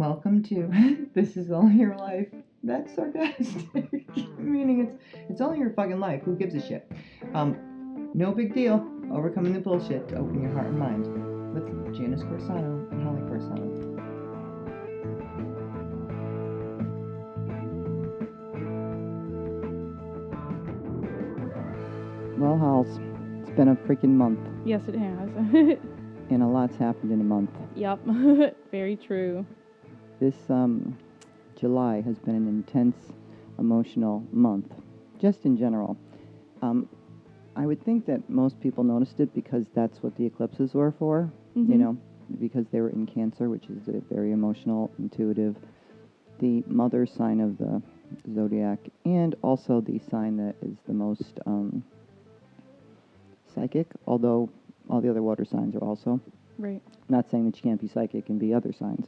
Welcome to This Is All Your Life. That's sarcastic. Meaning it's only your fucking life. Who gives a shit? No big deal. Overcoming the bullshit to open your heart and mind. With Janice Corsano and Holly Corsano. Well, Halls, it's been a freaking month. Yes, it has. And a lot's happened in a month. Yep. Very true. This July has been an intense emotional month, just in general. I would think that most people noticed it because that's what the eclipses were for, because they were in Cancer, which is a very emotional, intuitive, the mother sign of the zodiac, and also the sign that is the most psychic, although all the other water signs are also. Right. Not saying that you can't be psychic and be other signs,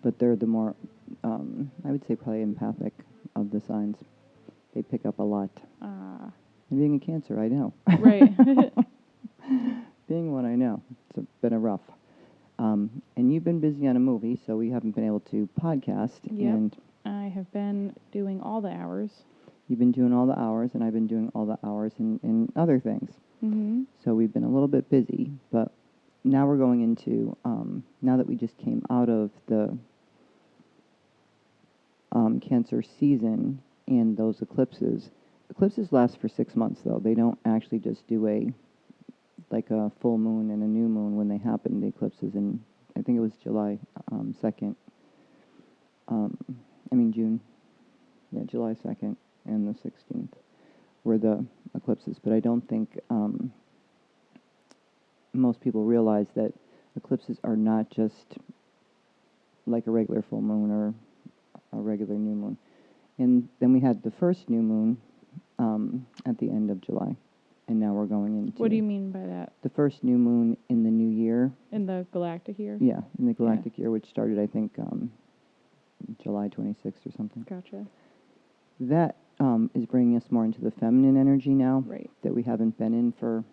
but they're the more, I would say probably empathic of the signs. They pick up a lot. And being a Cancer, I know. Right. Being one, I know. It's been a rough. And you've been busy on a movie, so we haven't been able to podcast. Yep. And I have been doing all the hours. You've been doing all the hours, and I've been doing all the hours in other things. So we've been a little bit busy, but now we're going into, now that we just came out of the Cancer season and those eclipses. Eclipses last for 6 months, though. They don't actually just do a full moon and a new moon when they happen. The eclipses in, I think it was July 2nd. June. Yeah, July 2nd and the 16th were the eclipses. But I don't think most people realize that eclipses are not just like a regular full moon or a regular new moon. And then we had the first new moon at the end of July. And now we're going into... What do you mean by that? The first new moon in the new year. In the galactic year? Yeah, in the galactic year, which started, I think, July 26th or something. Gotcha. That is bringing us more into the feminine energy now. Right. That we haven't been in for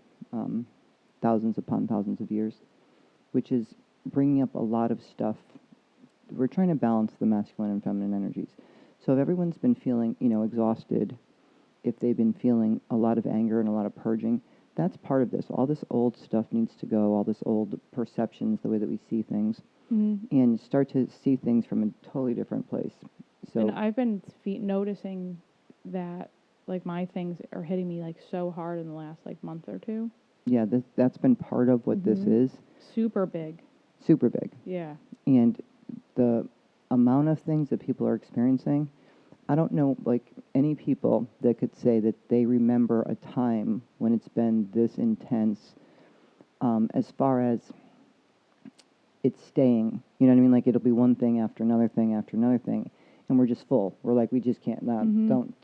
thousands upon thousands of years, which is bringing up a lot of stuff. We're trying to balance the masculine and feminine energies. So if everyone's been feeling, exhausted, if they've been feeling a lot of anger and a lot of purging, that's part of this. All this old stuff needs to go, all this old perceptions, the way that we see things, and start to see things from a totally different place. So, and I've been noticing that, my things are hitting me, so hard in the last, month or two. Yeah, that's been part of what this is. Super big. Super big. Yeah. And the amount of things that people are experiencing, I don't know, any people that could say that they remember a time when it's been this intense, as far as it's staying. You know what I mean? It'll be one thing after another thing after another thing, and we're just full. We're we just can't. Don't.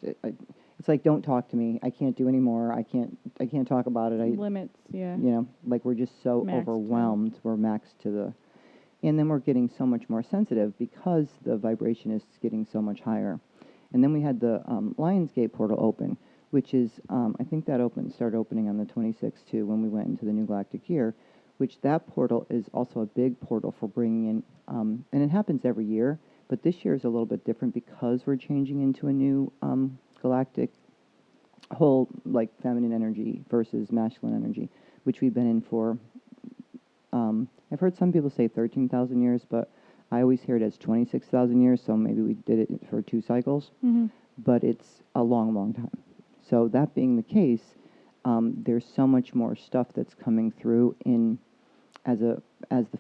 It's don't talk to me. I can't do anymore. I can't talk about it. Limits. Yeah. We're just so maxed overwhelmed. Out. We're maxed to the. And then we're getting so much more sensitive because the vibration is getting so much higher. And then we had the Lionsgate portal open, which is, I think that started opening on the 26th too, when we went into the new galactic year, which that portal is also a big portal for bringing in, and it happens every year, but this year is a little bit different because we're changing into a new galactic whole, feminine energy versus masculine energy, which we've been in for, I've heard some people say 13,000 years, but I always hear it as 26,000 years, so maybe we did it for 2 cycles, but it's a long, long time. So that being the case, there's so much more stuff that's coming through as the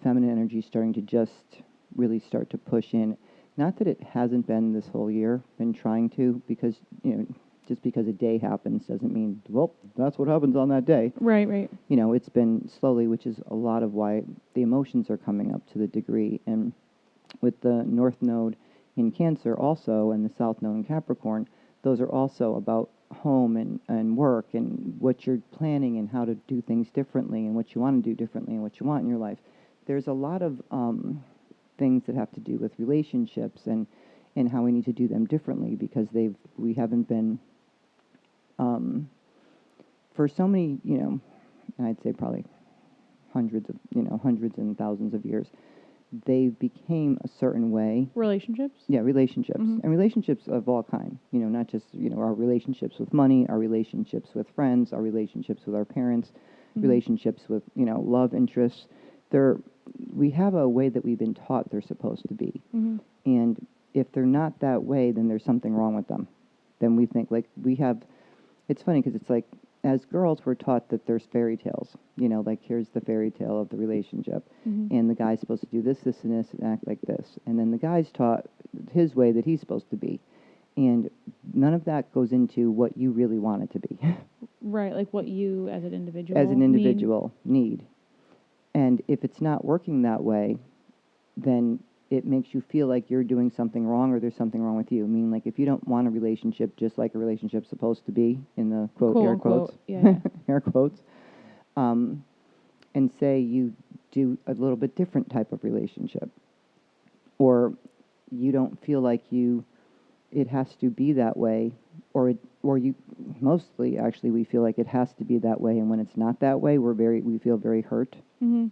feminine energy is starting to just really start to push in. Not that it hasn't been this whole year, been trying to, because, just because a day happens doesn't mean, well, that's what happens on that day. Right. It's been slowly, which is a lot of why the emotions are coming up to the degree. And with the North Node in Cancer also, and the South Node in Capricorn, those are also about home and work and what you're planning and how to do things differently and what you want to do differently and what you want in your life. There's a lot of things that have to do with relationships and how we need to do them differently because we haven't been, for so many, and I'd say probably hundreds and thousands of years, they became a certain way. Relationships? Yeah, relationships. Mhm. And relationships of all kind. You know, not just, you know, our relationships with money, our relationships with friends, our relationships with our parents, relationships with, you know, love interests. We have a way that we've been taught they're supposed to be. And if they're not that way, then there's something wrong with them. Then we think, like, it's funny because it's like, as girls, we're taught that there's fairy tales. You know, like, here's the fairy tale of the relationship. And the guy's supposed to do this, this, and this, and act like this. And then the guy's taught his way that he's supposed to be. And none of that goes into what you really want it to be. Right, like what you as an individual need. And if it's not working that way, then it makes you feel like you're doing something wrong or there's something wrong with you. I mean, like, if you don't want a relationship just like a relationship's supposed to be, in the quote, air quotes, air quotes, and say you do a little bit different type of relationship, or you don't feel like it has to be that way, or you, mostly actually we feel like it has to be that way, and when it's not that way, we feel very hurt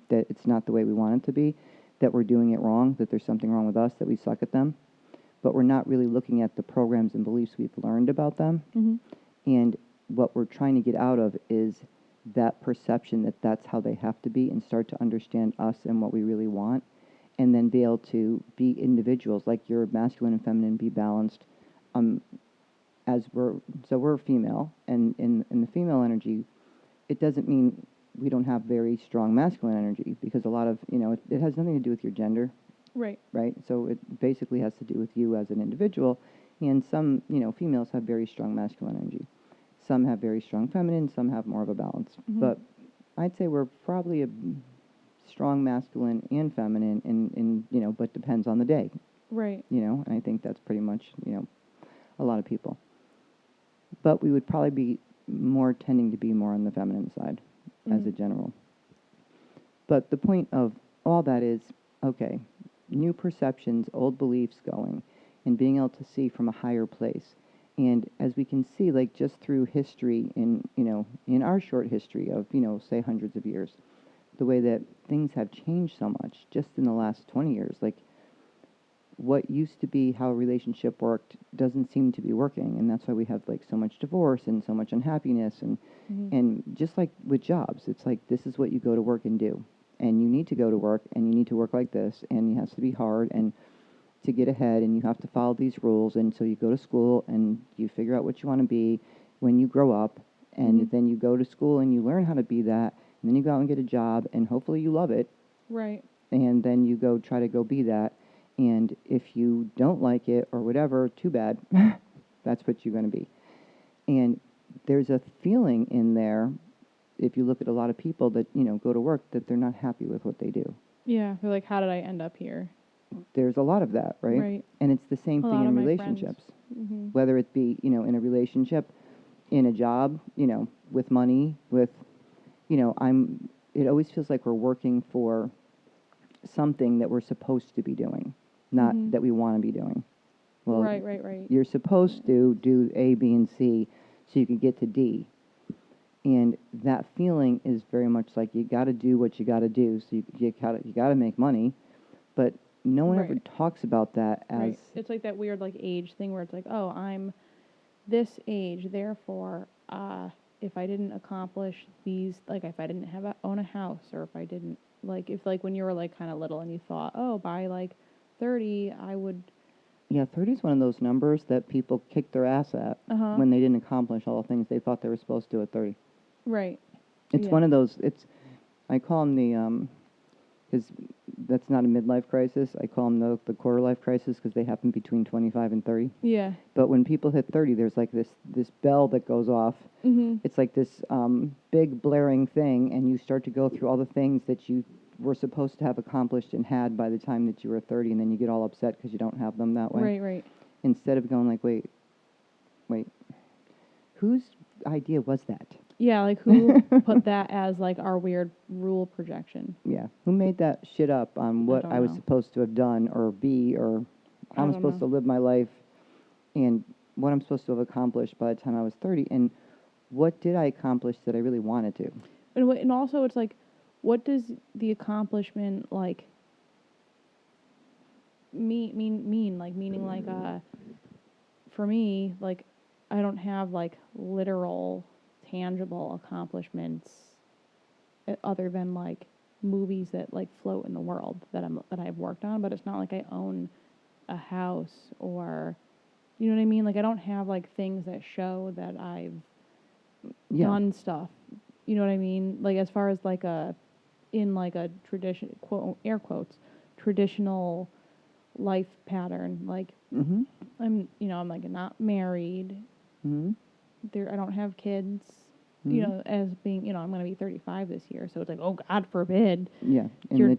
that it's not the way we want it to be, that we're doing it wrong, that there's something wrong with us, that we suck at them, but we're not really looking at the programs and beliefs we've learned about them. And what we're trying to get out of is that perception that that's how they have to be, and start to understand us and what we really want, and then be able to be individuals, like your masculine and feminine, be balanced. We're female, and in the female energy, it doesn't mean we don't have very strong masculine energy, because a lot of, you know, it has nothing to do with your gender. Right. So it basically has to do with you as an individual, and some, you know, females have very strong masculine energy. Some have very strong feminine, some have more of a balance. But I'd say we're probably a strong masculine and feminine, in you know, but depends on the day. Right. You know, and I think that's pretty much, you know, a lot of people. But we would probably be tending to be more on the feminine side as a general. But the point of all that is, okay, new perceptions, old beliefs going, and being able to see from a higher place. And as we can see, like, just through history, in our short history of, you know, say hundreds of years, the way that things have changed so much just in the last 20 years. Like, what used to be how a relationship worked doesn't seem to be working, and that's why we have, like, so much divorce and so much unhappiness, and just like with jobs, it's like, this is what you go to work and do, and you need to go to work, and you need to work like this, and it has to be hard, and to get ahead, and you have to follow these rules, and so you go to school, and you figure out what you want to be when you grow up, and then you go to school, and you learn how to be that, and then you go out and get a job, and hopefully you love it. Right. And then you try to be that. And if you don't like it or whatever, too bad. That's what you're going to be. And there's a feeling in there, if you look at a lot of people that, you know, go to work, that they're not happy with what they do. Yeah, they're like, how did I end up here? There's a lot of that, right? Right. And it's the same thing in relationships. Whether it be, you know, in a relationship, in a job, you know, with money, with, you know, it always feels like we're working for something that we're supposed to be doing, not that we want to be doing. Well, right. You're supposed to do A, B, and C so you can get to D. And that feeling is very much like you got to do what you got to do, so you got to make money, but no one ever talks about that as... Right. It's like that weird, like, age thing where it's like, oh, I'm this age, therefore, if I didn't accomplish these, like, if I didn't own a house, or if I didn't, like, if, like, when you were, like, kind of little and you thought, oh, by, like, 30, I would... Yeah, 30 is one of those numbers that people kick their ass at when they didn't accomplish all the things they thought they were supposed to at 30. Right. It's one of those, I call them the, because that's not a midlife crisis, I call them the quarter life crisis, because they happen between 25 and 30. Yeah. But when people hit 30, there's like this bell that goes off. It's like this big blaring thing, and you start to go through all the things that you were supposed to have accomplished and had by the time that you were 30, and then you get all upset because you don't have them that way. Right. Instead of going like, wait, whose idea was that? Yeah, like, who put that as, like, our weird rule projection? Yeah, who made that shit up on what I was supposed to have done or be, or how I'm supposed to live my life, and what I'm supposed to have accomplished by the time I was 30, and what did I accomplish that I really wanted to? And also, it's like, what does the accomplishment, like, meaning like for me, like I don't have like literal tangible accomplishments other than like movies that like float in the world that I've worked on, but it's not like I own a house or, you know what I mean? Like I don't have like things that show that I've done stuff. You know what I mean? Like as far as like in like a tradition, quote, air quotes, traditional life pattern. Like I'm like not married. I don't have kids. You know, as being, I'm going to be 35 this year, so it's like, oh, God forbid. Yeah, in the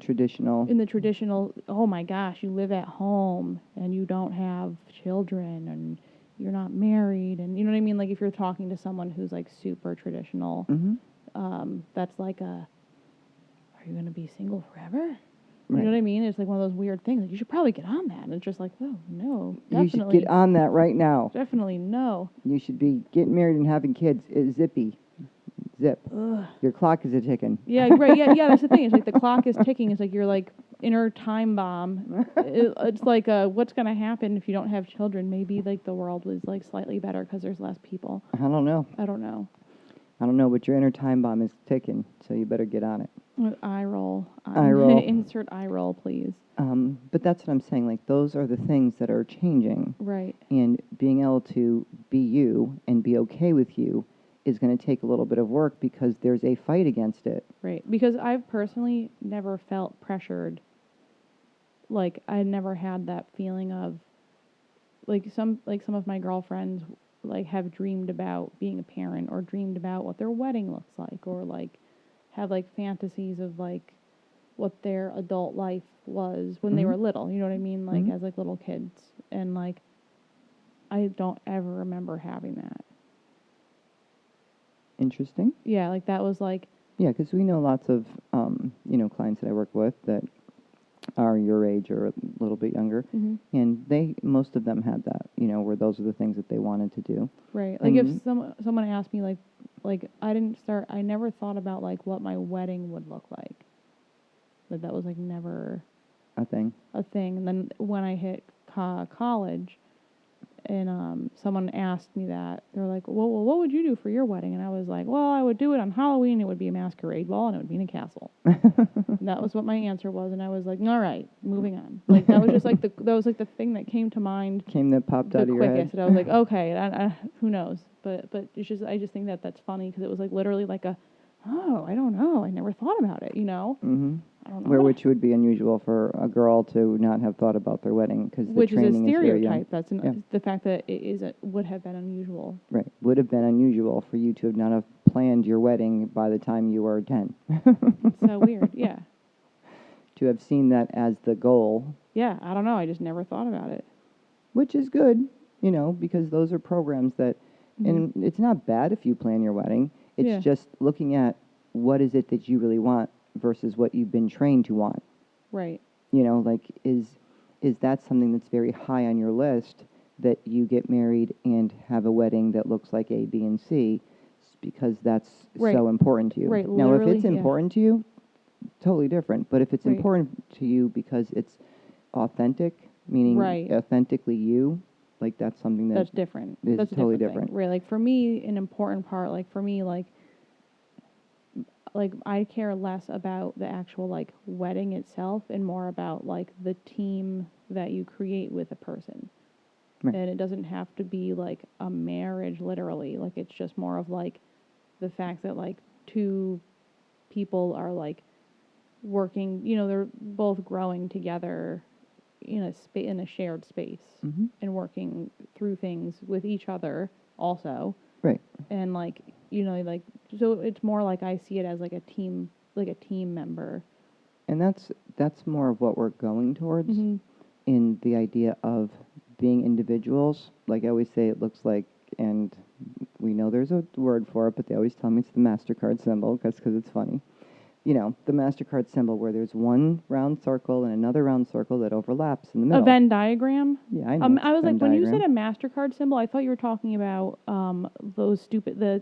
traditional, oh my gosh, you live at home and you don't have children and you're not married, and you know what I mean? Like if you're talking to someone who's like super traditional, that's like are you going to be single forever? You know what I mean? It's like one of those weird things. Like, you should probably get on that. And it's just like, oh, no, definitely. You should get on that right now. Definitely no. You should be getting married and having kids. Zippy. Zip. Ugh. Your clock is a-ticking. Yeah, right. Yeah, that's the thing. It's like the clock is ticking. It's like you're like inner time bomb. It's like what's going to happen if you don't have children? Maybe like the world was like slightly better because there's less people. I don't know. I don't know, but your inner time bomb is ticking, so you better get on it. Eye roll. Eye roll. Insert eye roll, please. But that's what I'm saying. Like, those are the things that are changing. Right. And being able to be you and be okay with you is going to take a little bit of work because there's a fight against it. Right. Because I've personally never felt pressured. Like, I never had that feeling of, some of my girlfriends, like, have dreamed about being a parent or dreamed about what their wedding looks like or, like, have, like, fantasies of, like, what their adult life was when they were little. You know what I mean? Like, as, like, little kids. And, like, I don't ever remember having that. Interesting. Yeah, like, that was, like... Yeah, because we know lots of, clients that I work with that are your age or a little bit younger. And most of them had that, where those are the things that they wanted to do. Right. Like, if someone asked me, like, I never thought about, like, what my wedding would look like. But that was, like, never... A thing. And then when I hit college, and someone asked me that, they were like, well, what would you do for your wedding? And I was like, well, I would do it on Halloween. It would be a masquerade ball, and it would be in a castle. That was what my answer was, and I was like, all right, moving on. Like, that was just, like, the thing that came to mind. That popped out of your head. And I was like, okay, who knows? But it's just, I just think that that's funny, because it was, like, literally like I don't know. I never thought about it, I don't know. Which would be unusual for a girl to not have thought about their wedding, because the training is very young. Which is a stereotype. That's the fact that would have been unusual. Right. Would have been unusual for you to have not have planned your wedding by the time you were 10. It's so weird, yeah. To have seen that as the goal. Yeah, I don't know. I just never thought about it. Which is good, because those are programs that, and it's not bad if you plan your wedding. It's just looking at what is it that you really want versus what you've been trained to want. Right. Like, is that something that's very high on your list, that you get married and have a wedding that looks like A, B, and C, because that's so important to you. Right. Now, if it's important to you, totally different. But if it's important to you because it's authentic, meaning authentically you, like, that's something that's different. That's totally different. Right. Like, for me, an important part, like, for me, like I care less about the actual, like, wedding itself and more about, like, the team that you create with a person. Right. And it doesn't have to be, like, a marriage, literally. Like, it's just more of, like, the fact that, like, two people are, like, working, they're both growing together in a shared space and working through things with each other also. Right. And, like, so it's more like I see it as like a team member. And that's more of what we're going towards in the idea of being individuals. Like I always say, it looks like, and we know there's a word for it, but they always tell me it's the MasterCard symbol because it's funny. you know, the MasterCard symbol where there's one round circle and another round circle that overlaps in the A middle. Venn diagram? Yeah, I know. I was Venn like, when you said diagram. a MasterCard symbol, I thought you were talking about those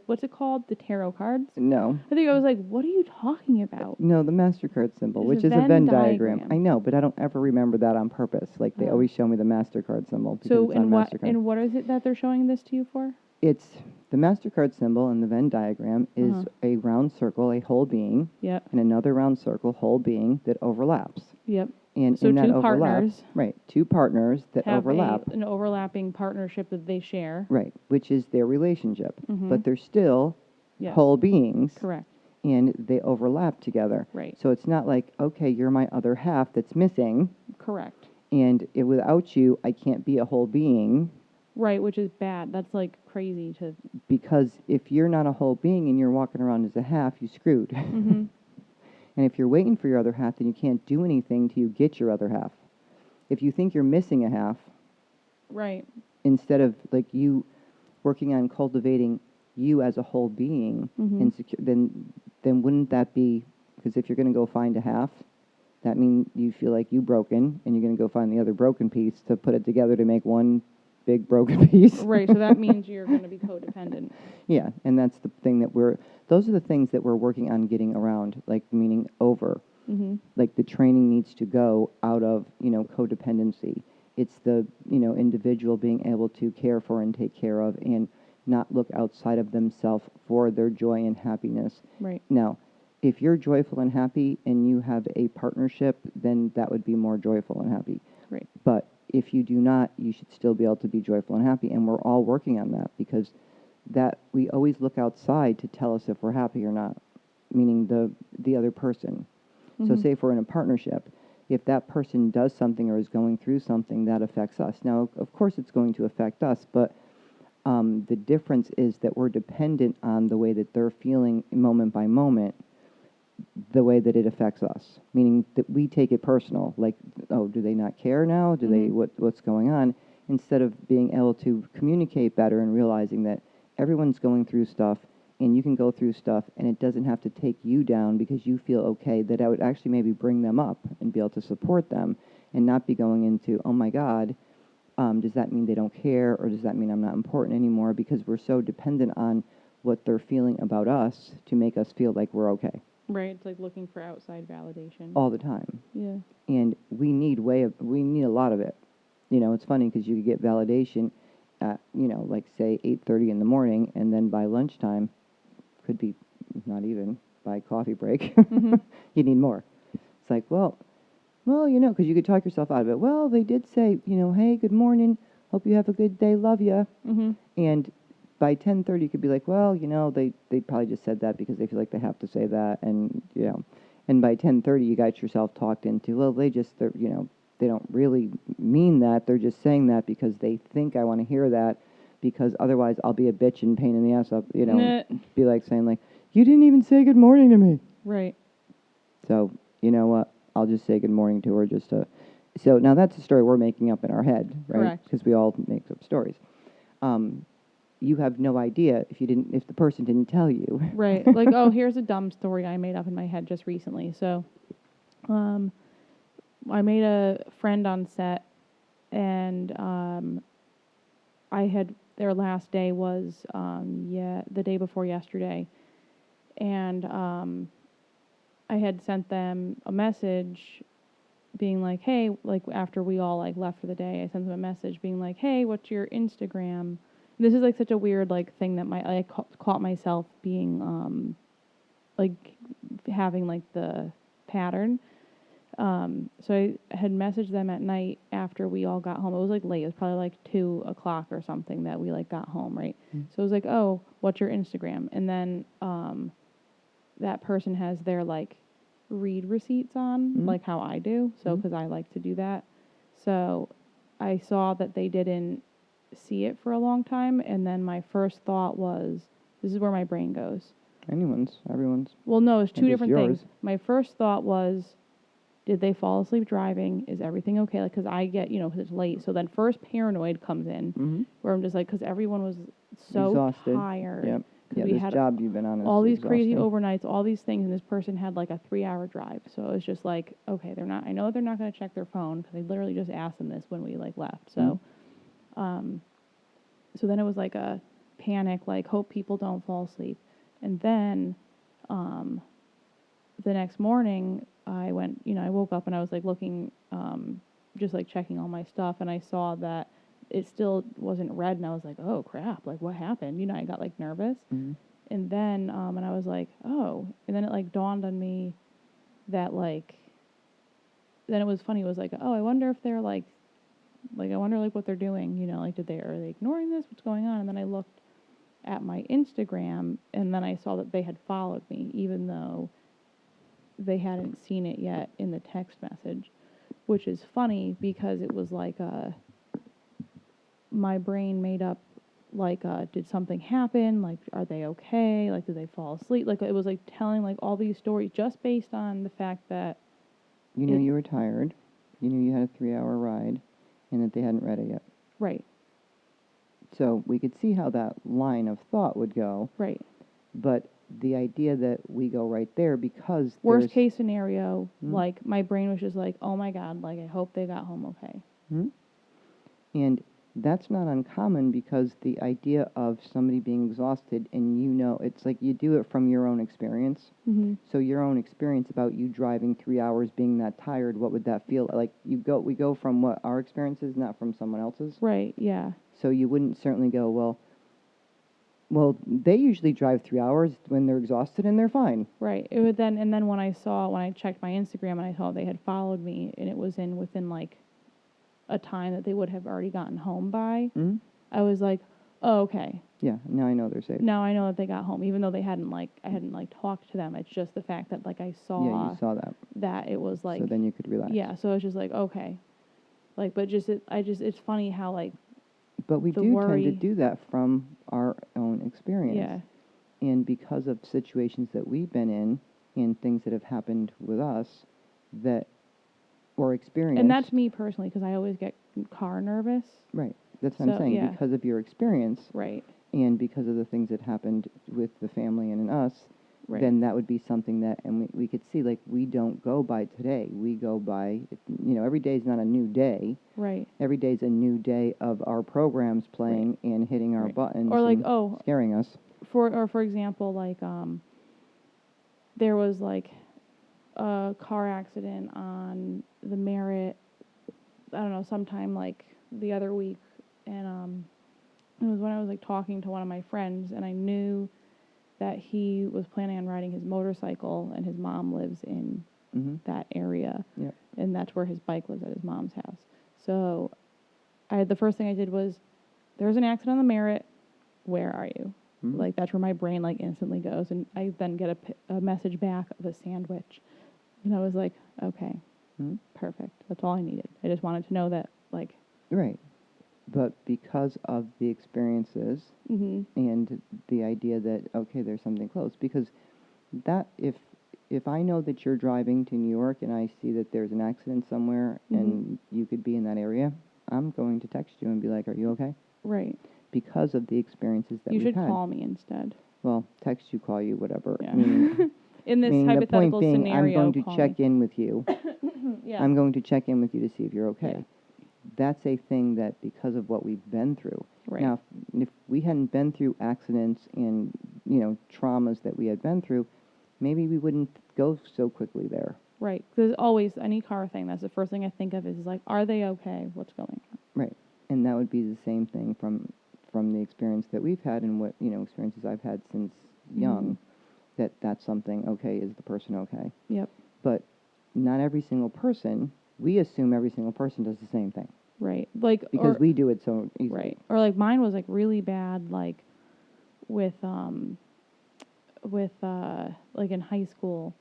what's it called? The tarot cards? No. I think I was like, what are you talking about? No, the MasterCard symbol, It's which a is a Venn Venn diagram. diagram. I know, but I don't ever remember that on purpose. Like, they Oh. always show me the MasterCard symbol because So, it's on MasterCard. and what is it that they're showing this to you for? It's the MasterCard symbol in the Venn diagram is a round circle, a whole being, Yep. and another round circle, whole being, that overlaps. Yep. And So in that two overlap, partners right, two partners that have overlap, an overlapping partnership that they share. right, which is their relationship. Mhm. But they're still Yes. whole beings. Correct. And they overlap together. Right. So it's not like, okay, you're my other half that's missing, Correct. and without you, I can't be a whole being. Right, which is bad. That's like crazy to. Because if you're not a whole being and you're walking around as a half, you're screwed. Mhm. And if you're waiting for your other half, then you can't do anything till you get your other half. If you think you're missing a half, Right. instead of like you working on cultivating you as a whole being, and then wouldn't that be, because if you're going to go find a half, that means you feel like you broken, and you're going to go find the other broken piece to put it together to make one big broken piece. Right, so that means you're going to be codependent. Yeah, and that's the thing that those are the things that we're working on getting around, like meaning over. Mhm. Like the training needs to go out of, codependency. It's the, individual being able to care for and take care of and not look outside of themselves for their joy and happiness. Right. Now, if you're joyful and happy and you have a partnership, then that would be more joyful and happy. Right. But if you do not, you should still be able to be joyful and happy. And we're all working on that, because that we always look outside to tell us if we're happy or not, meaning the other person. So say if we're in a partnership, if that person does something or is going through something, that affects us. Now, of course it's going to affect us, but the difference is that we're dependent on the way that they're feeling moment by moment, the way that it affects us, meaning that we take it personal, like, oh, do they not care now? Do they, what's going on? Instead of being able to communicate better and realizing that everyone's going through stuff, and you can go through stuff, and it doesn't have to take you down because you feel okay, that I would actually maybe bring them up and be able to support them and not be going into, oh my God, does that mean they don't care, or does that mean I'm not important anymore? Because we're so dependent on what they're feeling about us to make us feel like we're okay. Right, it's like looking for outside validation. All the time. Yeah. And we need a lot of it. It's funny because you could get validation at, like say 8:30 in the morning, and then by lunchtime, could be not even, by coffee break, you need more. It's like, well, because you could talk yourself out of it. Well, they did say, hey, good morning, hope you have a good day, love ya. And by 10:30, you could be like, well, they probably just said that because they feel like they have to say that, and and by 10:30, you got yourself talked into, well, they don't really mean that. They're just saying that because they think I want to hear that, because otherwise I'll be a bitch and pain in the ass up, be like saying like, you didn't even say good morning to me. Right. So, you know what? I'll just say good morning to her just to... So now that's a story we're making up in our head, right? Correct. Because we all make up stories. You have no idea if the person didn't tell you. Right. Like, oh, here's a dumb story I made up in my head just recently. So, I made a friend on set, and their last day was the day before yesterday, and I had sent them a message being like, hey, like after we all like left for the day, I sent them a message being like, hey, what's your Instagram? This is like such a weird like thing that I caught myself being like having like the pattern. So I had messaged them at night after we all got home. It was like late. It was probably like 2 o'clock or something that we like got home, right? So it was like, oh, what's your Instagram? And then that person has their like read receipts on, like how I do. So because I like to do that. So I saw that they didn't see it for a long time, and then my first thought was, this is where my brain goes. Everyone's. Well, no, it's two different yours. things. My first thought was, did they fall asleep driving? Is everything okay? Like, because I get, because it's late. So then first paranoid comes in, where I'm just like, because everyone was so exhausted. tired. Yep. Yeah, we this had job you've been on is all these crazy exhausting. overnights, all these things, and this person had like a 3-hour drive. So it was just like, okay, I know they're not going to check their phone because I literally just asked them this when we like left. So, so then it was like a panic, like hope people don't fall asleep. And then, the next morning I went, I woke up and I was like looking, just like checking all my stuff, and I saw that it still wasn't read, and I was like, oh crap, like what happened? I got like nervous. Mm-hmm. And then, and I was like, oh, and then it like dawned on me that like, then it was funny. It was like, oh, I wonder if they're like I wonder like what they're doing, like are they ignoring this? What's going on? And then I looked at my Instagram, and then I saw that they had followed me, even though they hadn't seen it yet in the text message, which is funny because it was like my brain made up like did something happen, like are they okay, like did they fall asleep, like it was like telling like all these stories just based on the fact that You knew you were tired, you knew you had a 3-hour ride, and that they hadn't read it yet. Right. So we could see how that line of thought would go. Right. But the idea that we go right there because worst case scenario, like my brain was just like, oh my God, like I hope they got home okay. And that's not uncommon because the idea of somebody being exhausted, and it's like you do it from your own experience. So your own experience about you driving 3 hours, being that tired, what would that feel like? We go from what our experience is, not from someone else's. Right. Yeah. So you wouldn't certainly go, well, they usually drive 3 hours when they're exhausted and they're fine. Right. It would then, and then when I checked my Instagram and I saw they had followed me, and it was within like a time that they would have already gotten home by, I was like, oh, okay. Yeah, now I know they're safe. Now I know that they got home, even though I hadn't talked to them. It's just the fact that like I saw. Yeah, you saw that. That it was like. So then you could relax. Yeah. So it's just like, okay. Like, but it's funny how like. But we do tend to do that from our own experience. Yeah. And because of situations that we've been in and things that have happened with us or experienced. And that's me personally, because I always get car nervous. Right. That's what I'm saying. Yeah. Because of your experience. Right. And because of the things that happened with the family and in us, then that would be something that, and we could see, like, we don't go by today. We go by, every day is not a new day. Right. Every day is a new day of our programs playing and hitting our buttons or like, and scaring us. For example, like, there was like a car accident on the Merritt, I don't know, sometime like the other week, and it was when I was like talking to one of my friends, and I knew that he was planning on riding his motorcycle, and his mom lives in that area, and that's where his bike lives, at his mom's house. So the first thing I did was, there's an accident on the Merritt, where are you? Like, that's where my brain like instantly goes, and I then get a message back of a sandwich, and I was like, okay, perfect, that's all I needed. I just wanted to know that, like. Right. But because of the experiences and the idea that, okay, there's something close, because that if I know that you're driving to New York and I see that there's an accident somewhere and you could be in that area, I'm going to text you and be like, are you okay? Right. Because of the experiences that we've had. You should call me instead. Well, text you, call you, whatever. Yeah. In this the point hypothetical being, scenario, I'm going to check in with you. Yeah. I'm going to check in with you to see if you're okay. Yeah. That's a thing that, because of what we've been through. Right. Now, if we hadn't been through accidents and, traumas that we had been through, maybe we wouldn't go so quickly there. Right. Because always, any car thing, that's the first thing I think of is like, are they okay? What's going on? Right. And that would be the same thing from the experience that we've had and what, experiences I've had since young, that's something, okay, is the person okay? Yep. But not every single person, we assume every single person does the same thing. Right. Like, because we do it so easily. Right. Or like mine was like really bad, like with like in high school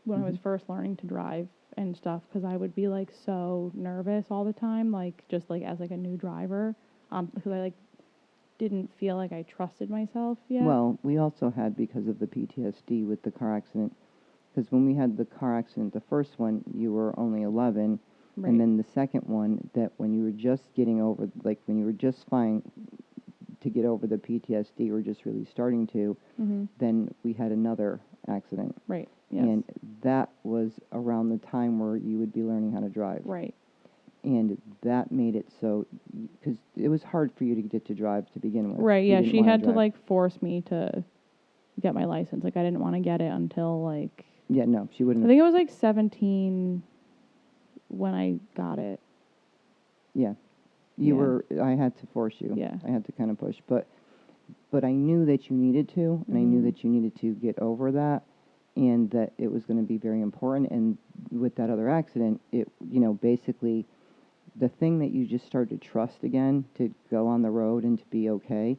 when I was first learning to drive and stuff, because I would be like so nervous all the time, like just like as like a new driver, because I like didn't feel like I trusted myself yet. Well, we also had, because of the PTSD with the car accident, because when we had the car accident, the first one, you were only 11, and then the second one, that when you were just getting over, like when you were just fine, to get over the PTSD or just really starting to, then we had another accident. Right. Yes. And that was around the time where you would be learning how to drive. Right. And that made it so, because it was hard for you to get to drive to begin with. Right, You yeah, didn't she wanna had to, drive. like, force me to get my license. Like, I didn't want to get it until, like... Yeah, no, she wouldn't. I think it was, like, 17 when I got it. Yeah. I had to force you. Yeah. I had to kind of push. But I knew that you needed to, and I knew that you needed to get over that, and that it was going to be very important. And with that other accident, it, basically, the thing that you just started to trust again to go on the road and to be okay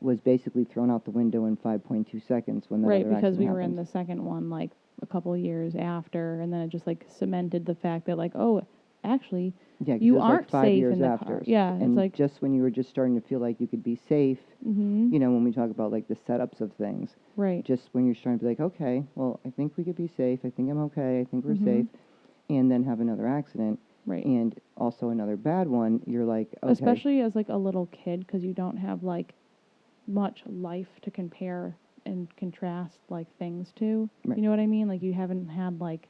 was basically thrown out the window in 5.2 seconds when that other accident because we were in happened. the second one, like, a couple years after, and then it just, like, cemented the fact that, like, oh, actually, Yeah, 'cause you it was aren't like 5 safe years in the after. car. Yeah, And it's like... just when you were just starting to feel like you could be safe, when we talk about, like, the setups of things, Right. just when you're starting to be like, okay, well, I think we could be safe, I think I'm okay, I think we're safe, and then have another accident, Right. and also another bad one, you're like, okay. Especially as, like, a little kid, because you don't have, like, much life to compare and contrast, like, things to. Right. You know what I mean? Like, you haven't had, like...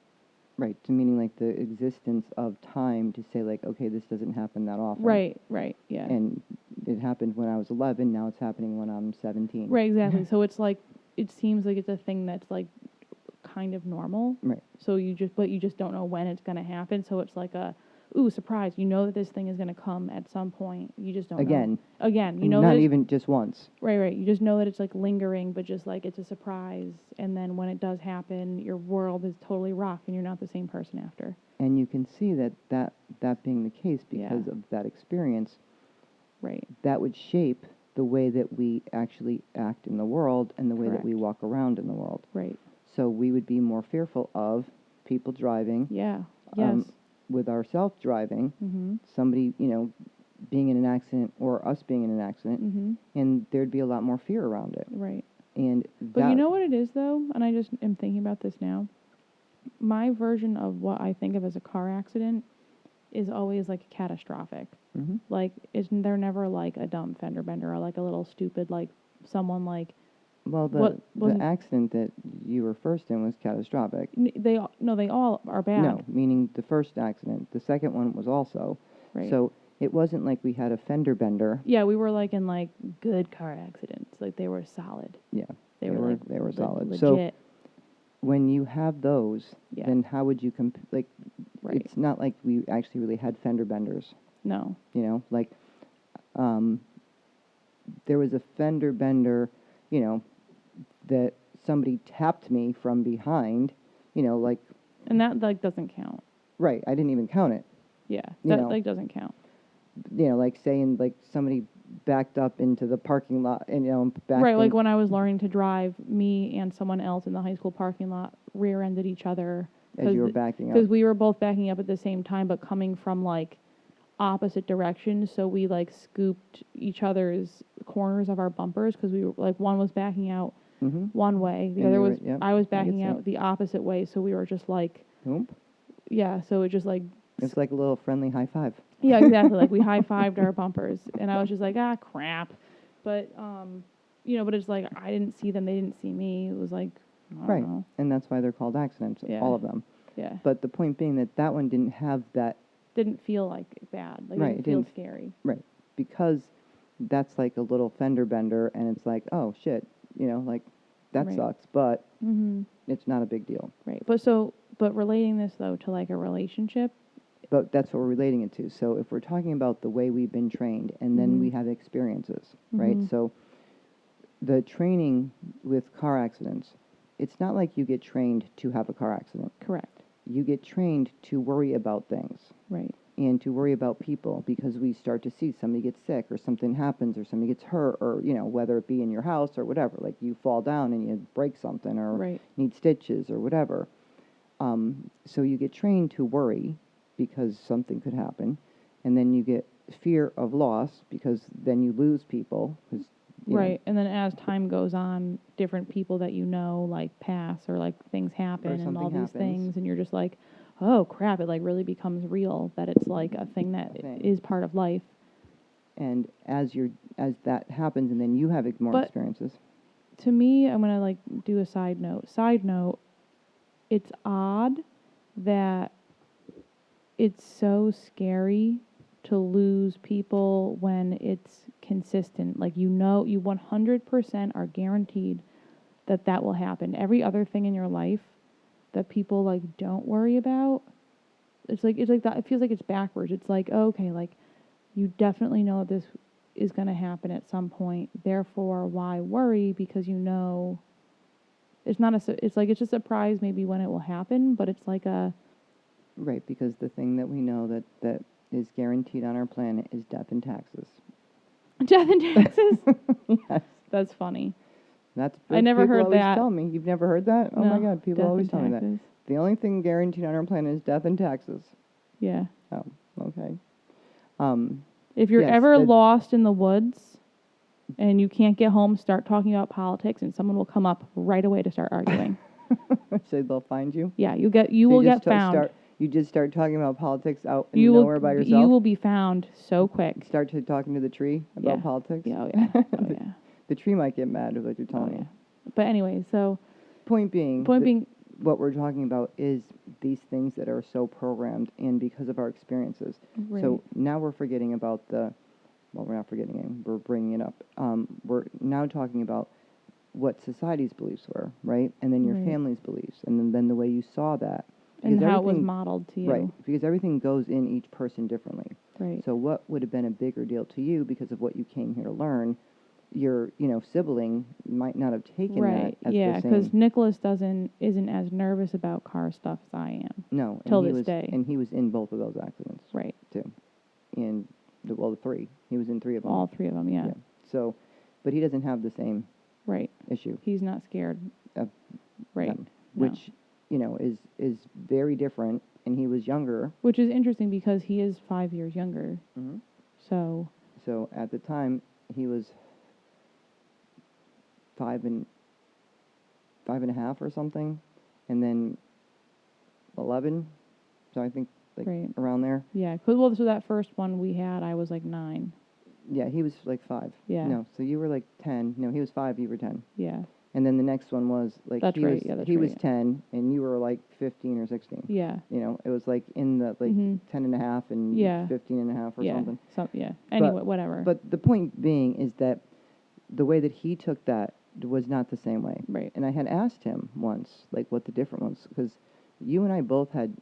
Right, to meaning, like, the existence of time to say, like, okay, this doesn't happen that often. Right, yeah. And it happened when I was 11, now it's happening when I'm 17. Right, exactly. So it's like, it seems like it's a thing that's, like, kind of normal. Right. So you just don't know when it's going to happen. So it's like ooh, surprise. You know that this thing is going to come at some point. You just don't know. Again. You know not that even just once. Right. You just know that it's, like, lingering, but just, like, it's a surprise. And then when it does happen, your world is totally rocked and you're not the same person after. And you can see that being the case because of that experience. Right. That would shape the way that we actually act in the world and the way that we walk around in the world. Right. So we would be more fearful of people driving. Yeah. Yes. With ourselves driving, somebody, being in an accident or us being in an accident, and there'd be a lot more fear around it. Right. But you know what it is, though? And I just am thinking about this now. My version of what I think of as a car accident is always, like, catastrophic. Like, they're never, like, a dumb fender bender or, like, a little stupid, like, someone, like... Well, the accident that you were first in was catastrophic. They all are bad. No, meaning the first accident. The second one was also. Right. So it wasn't like we had a fender bender. Yeah, we were, like, in, like, good car accidents. Like, they were solid. Yeah. They were solid. Legit. So when you have those, then how would you Right. It's not like we actually really had fender benders. No. Like, there was a fender bender, that somebody tapped me from behind, like... And that, like, doesn't count. Right, I didn't even count it. Yeah, that, like, doesn't count. Like saying, like, somebody backed up into the parking lot and, back... Right, like when I was learning to drive, me and someone else in the high school parking lot rear-ended each other. As you were backing up. Because we were both backing up at the same time, but coming from, like, opposite directions. So we, like, scooped each other's corners of our bumpers because we were, like, one was backing out one way. The other was... I was backing out the opposite way. So we were just, like... Oomp. Yeah, so it just, like... It's like a little friendly high five. Yeah, exactly. Like, we high-fived our bumpers. And I was just like, crap. But, but it's like, I didn't see them. They didn't see me. It was like, I don't know. And that's why they're called accidents, all of them. Yeah. But the point being that one didn't have that... Didn't feel, like, bad. Like, it didn't feel scary. Right. Because that's like a little fender bender, and it's like, oh, shit, like, that sucks. But it's not a big deal. Right. But relating this, though, to, like, a relationship... But that's what we're relating it to. So if we're talking about the way we've been trained, and then we have experiences, right? So the training with car accidents, it's not like you get trained to have a car accident. Correct. You get trained to worry about things. Right. And to worry about people, because we start to see somebody gets sick or something happens or somebody gets hurt or, whether it be in your house or whatever, like you fall down and you break something or need stitches or whatever. So you get trained to worry because something could happen, and then you get fear of loss because then you lose people. Right, and then as time goes on, different people that like, pass or, like, things happen and all these things, and you're just like, oh, crap, it, like, really becomes real, that it's, like, a thing that is part of life. And as that happens, and then you have more But- experiences. To me, I'm gonna like do a side note. Side note, it's odd that it's so scary to lose people when it's consistent. Like, you 100% are guaranteed that will happen. Every other thing in your life that people like don't worry about, it's like that. It feels like it's backwards. It's like, okay, like you definitely know this is going to happen at some point. Therefore, why worry? Because you know it's not it's like it's a surprise maybe when it will happen, but it's like a Right, because the thing that we know that is guaranteed on our planet is death and taxes. death and taxes. Yes. That's funny. That's I never people heard always that. tell me. You've never heard that? Oh No, my God, people death always and tell me that. taxes. The only thing guaranteed on our planet is death and taxes. Yeah. Oh, okay. If you're Yes, ever lost in the woods and you can't get home, start talking about politics, and someone will come up right away to start arguing. So they'll find you? Yeah, you will get found. You just start talking about politics out in You nowhere by yourself? You will be found so quick. Start talking to the tree about Yeah. politics? Yeah, oh yeah. Oh, the, yeah. the tree might get mad at what you're telling Oh, yeah. you. But anyway, so Point being, what we're talking about is these things that are so programmed and because of our experiences. right. So now we're forgetting about we're not forgetting it, we're bringing it up. We're now talking about what society's beliefs were, right? And then your Right. family's beliefs, and then the way you saw that. and Because how it was everything- modeled to you. Right, because everything goes in each person differently. Right. So what would have been a bigger deal to you because of what you came here to learn, your sibling might not have taken right. that as Yeah, the because same. Nicholas isn't as nervous about car stuff as I am. No, till and he this was, day. and he was in both of those accidents Right. too, and the three. He was in three of them. All three of them. Yeah. So, but he doesn't have the same Right. issue. He's not scared. Of right. them, No. which is very different, and he was younger. Which is interesting because he is 5 years younger. Mm-hmm. So at the time he was 5 and a half or something, and then 11. So I think like right. around there. Yeah. So that first one we had, I was like 9. Yeah, he was like 5. Yeah. No, so you were like 10. No, he was 5. You were 10. Yeah. And then the next one was like That's he right. was Yeah, that's he was right. 10, and you were like 15 or 16. Yeah. It was like in the like Mhm. 10 and a half and Yeah. 15 and a half or yeah. something. Yeah. Anyway, whatever. But the point being is that the way that he took that was not the same way. Right. And I had asked him once, like, what the difference was, because you and I both had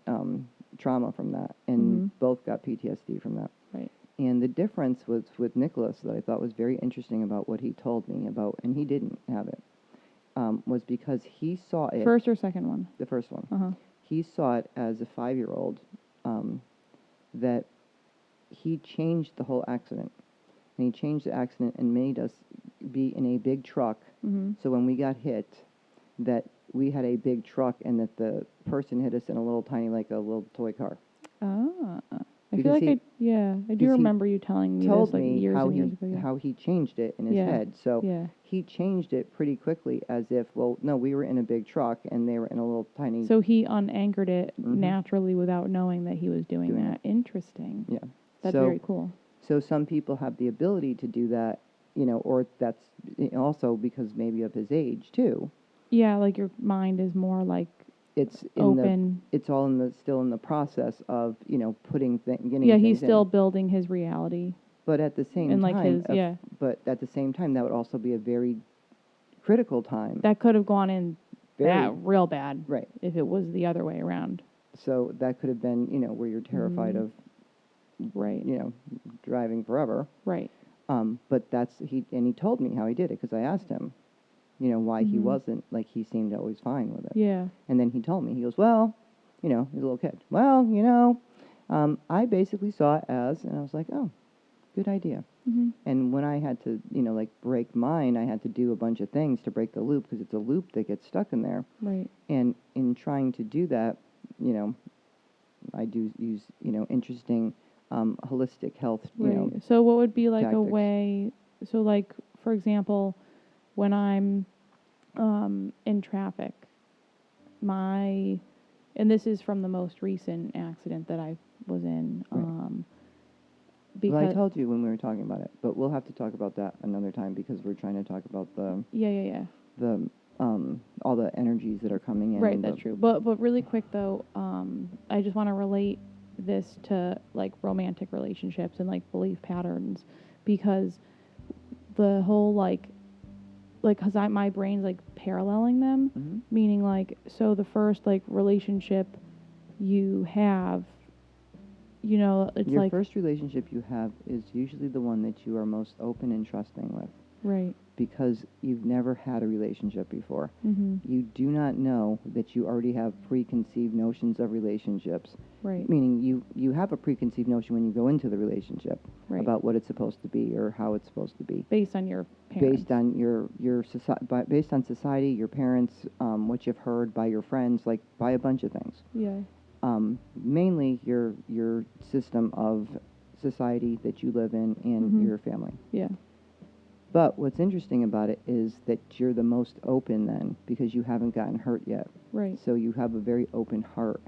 trauma from that, and both got PTSD from that. Right. And the difference was with Nicholas that I thought was very interesting about what he told me about, and he didn't have it, was because he saw it. First or second one? The first one. Uh-huh. He saw it as a 5-year-old, that he changed the whole accident. And he changed the accident and made us be in a big truck. Mm-hmm. So when we got hit, that we had a big truck and that the person hit us in a little tiny, like a little toy car. Ah. I Because feel like he- I do because he remember you telling me Told this like me years how and years he ago. Yeah. how he changed it in his Yeah. head. So Yeah. he changed it pretty quickly, as if, well, no, we were in a big truck and they were in a little tiny. So he unanchored it Mhm. naturally without knowing that he was doing that. Interesting. Yeah. That's So- very cool. So some people have the ability to do that, or that's also because maybe of his age too. Yeah, like your mind is more like It's in open. It's all still in the process of getting Yeah, things he's still in. building his reality. But at the same and like time, his But at the same time, that would also be a very critical time. that could have gone in real bad. Right. If it was the other way around. So that could have been where you're terrified of Right. driving forever. Right. But he told me how he did it, because I asked him, why he wasn't, like, he seemed always fine with it. Yeah. And then he told me, he goes, well, he's a little kid. Well, I basically saw it as, and I was like, oh, good idea. Mm-hmm. And when I had to, break mine, I had to do a bunch of things to break the loop, because it's a loop that gets stuck in there. Right. And in trying to do that, I do use, interesting holistic health, Right. So what would be like a tactics. way? So like, for example, when I'm in traffic, and this is from the most recent accident that I was in. Right. because Well, I told you when we were talking about it, but we'll have to talk about that another time because we're trying to talk about yeah. the all the energies that are coming in. Right, and that's true. But really quick though, I just want to relate this to like romantic relationships and like belief patterns, because the whole like because my brain's like paralleling them, Mhm. meaning like, so the first like relationship you have, you know, it's Your like first relationship you have is usually the one that you are most open and trusting with, right. because you've never had a relationship before. Mm-hmm. You do not know that you already have preconceived notions of relationships. Right. Meaning you have a preconceived notion when you go into the relationship Right. about what it's supposed to be or how it's supposed to be. Based on your parents. Based on based on society, your parents, what you've heard by your friends, like by a bunch of things. Yeah. Mainly your system of society that you live in and Mhm. your family. Yeah. But what's interesting about it is that you're the most open then because you haven't gotten hurt yet. Right. So you have a very open heart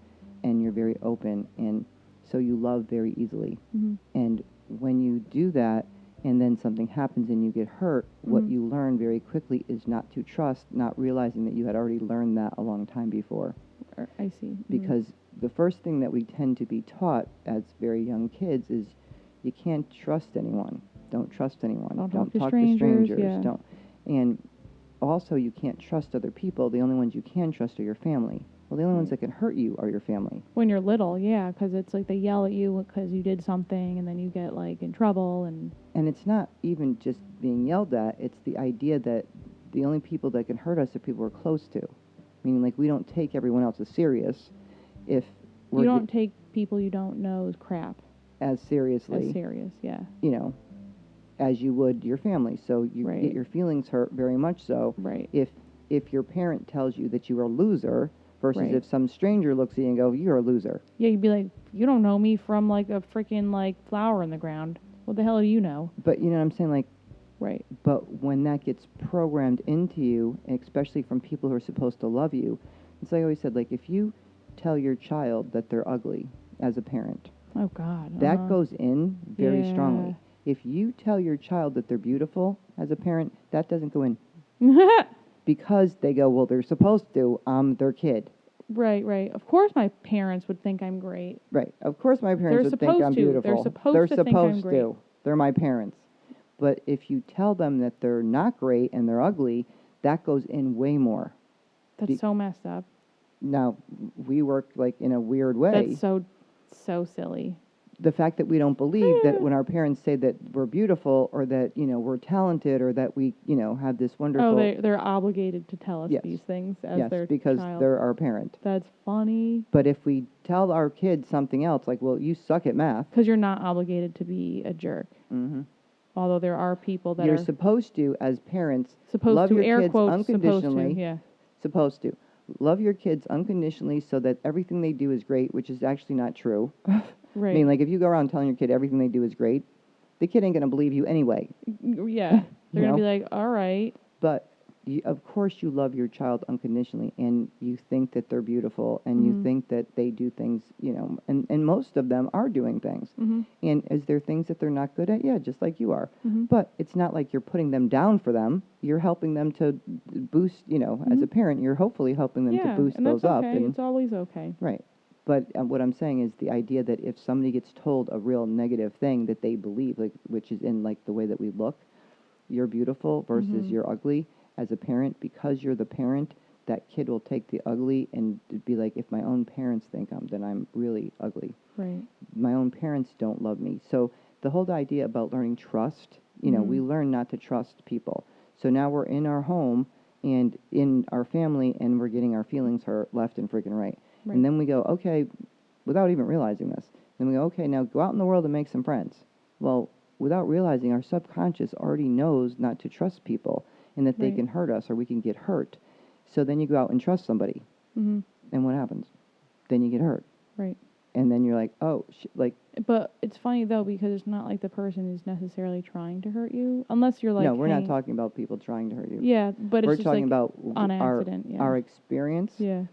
and you're very open, and so you love very easily. Mhm. And when you do that and then something happens and you get hurt, what Mhm. you learn very quickly is not to trust, not realizing that you had already learned that a long time before. I see. Mhm. Because the first thing that we tend to be taught as very young kids is you can't trust anyone. Don't trust anyone. Don't Don't talk to talk strangers, to strangers. yeah. Don't. And also, you can't trust other people. The only ones you can trust are your family. Well, the only ones Right. that can hurt you are your family. When you're little, yeah, because it's like they yell at you because you did something, and then you get like in trouble, and And it's not even just being yelled at. It's the idea that the only people that can hurt us are people we're close to. Meaning, like, we don't take everyone else as serious if we're you don't take people you don't know's crap as seriously. as serious. Yeah. You know, as you would your family. So you Right. get your feelings hurt very much so Right. if your parent tells you that you're a loser versus Right. if some stranger looks at you and go, you're a loser. Yeah, you'd be like, you don't know me from like a freaking like flower in the ground. What the hell do you know? But you know what I'm saying? Like, Right. but when that gets programmed into you, and especially from people who are supposed to love you, it's like I always said, like if you tell your child that they're ugly as a parent, Oh God. that goes in very Yeah. strongly. If you tell your child that they're beautiful as a parent, that doesn't go in. Because they go, well, they're supposed to. I'm their kid. Right, right. Of course my parents would think I'm great. Right. Of course my parents They're would think I'm supposed to. They're beautiful. supposed to think I'm great. They're my parents. But if you tell them that they're not great and they're ugly, that goes in way more. That's so messed up. Now, we work like in a weird way. That's so silly. The fact that we don't believe that when our parents say that we're beautiful or that, you know, we're talented or that we, you know, have this wonderful... Oh, they're obligated to tell us Yes. these things as their because child. they're our parent. That's funny. But if we tell our kids something else, like, well, you suck at math. Because you're not obligated to be a jerk. Mm-hmm. Although there are people that You're are supposed to, as parents, supposed love to, your air kids quotes, unconditionally. supposed to, yeah. Supposed to. Love your kids unconditionally so that everything they do is great, which is actually not true. Right. I mean, like, if you go around telling your kid everything they do is great, the kid ain't going to believe you anyway. Yeah. They're going to be like, all right. But, of course, you love your child unconditionally, and you think that they're beautiful, and you think that they do things, you know, and most of them are doing things. Mm-hmm. And is there things that they're not good at? Yeah, just like you are. Mm-hmm. But it's not like you're putting them down for them. You're helping them to boost, you know, as a parent, you're hopefully helping them to boost and those that's up. okay. And It's always okay. right. But what I'm saying is the idea that if somebody gets told a real negative thing that they believe, like, which is in like the way that we look, you're beautiful versus you're ugly, as a parent, because you're the parent, that kid will take the ugly and be like, if my own parents think then I'm really ugly. Right. My own parents don't love me. So the whole idea about learning trust, you know, we learn not to trust people. So now we're in our home and in our family, and we're getting our feelings hurt left and freaking right. Right. And then we go, okay, without even realizing this, then we go, okay, now go out in the world and make some friends. Well, without realizing, our subconscious already knows not to trust people and that they Right. can hurt us or we can get hurt. So then you go out and trust somebody. Mm-hmm. And what happens? Then you get hurt. Right. And then you're like, oh, like... But it's funny, though, because it's not like the person is necessarily trying to hurt you. Unless you're like... No, we're not talking about people trying to hurt you. Yeah, but we're it's just talking like about on accident. our experience. Yeah.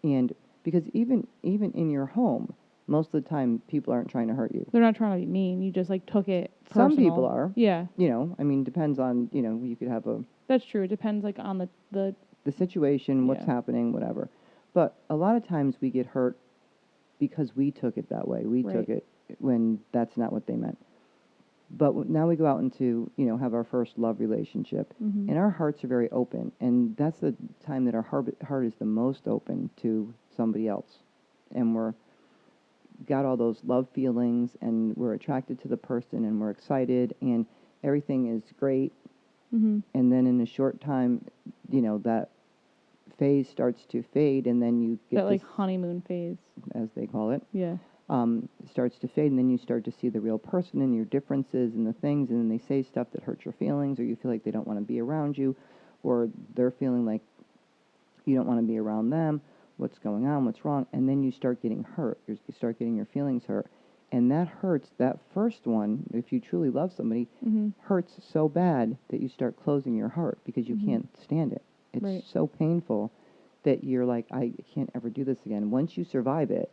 And because even in your home, most of the time people aren't trying to hurt you. They're not trying to be mean. You just like took it personal. Some people are. Yeah. You know, I mean, depends on, you know, you could have a... That's true. It depends like on the situation, what's happening, whatever. But a lot of times we get hurt because we took it that way. We took it when that's not what they meant. But now we go out into, you know, have our first love relationship, and our hearts are very open, and that's the time that our heart is the most open to somebody else, and we're got all those love feelings, and we're attracted to the person, and we're excited, and everything is great, and then in a short time, you know, that phase starts to fade, and then you get that like honeymoon phase, as they call it. Yeah. Starts to fade, and then you start to see the real person and your differences and the things, and then they say stuff that hurts your feelings, or you feel like they don't want to be around you, or they're feeling like you don't want to be around them. What's going on? What's wrong? And then you start getting hurt. You start getting your feelings hurt, and that hurts. That first one, if you truly love somebody, hurts so bad that you start closing your heart because you can't stand it. It's so painful that you're like, I can't ever do this again. Once you survive it,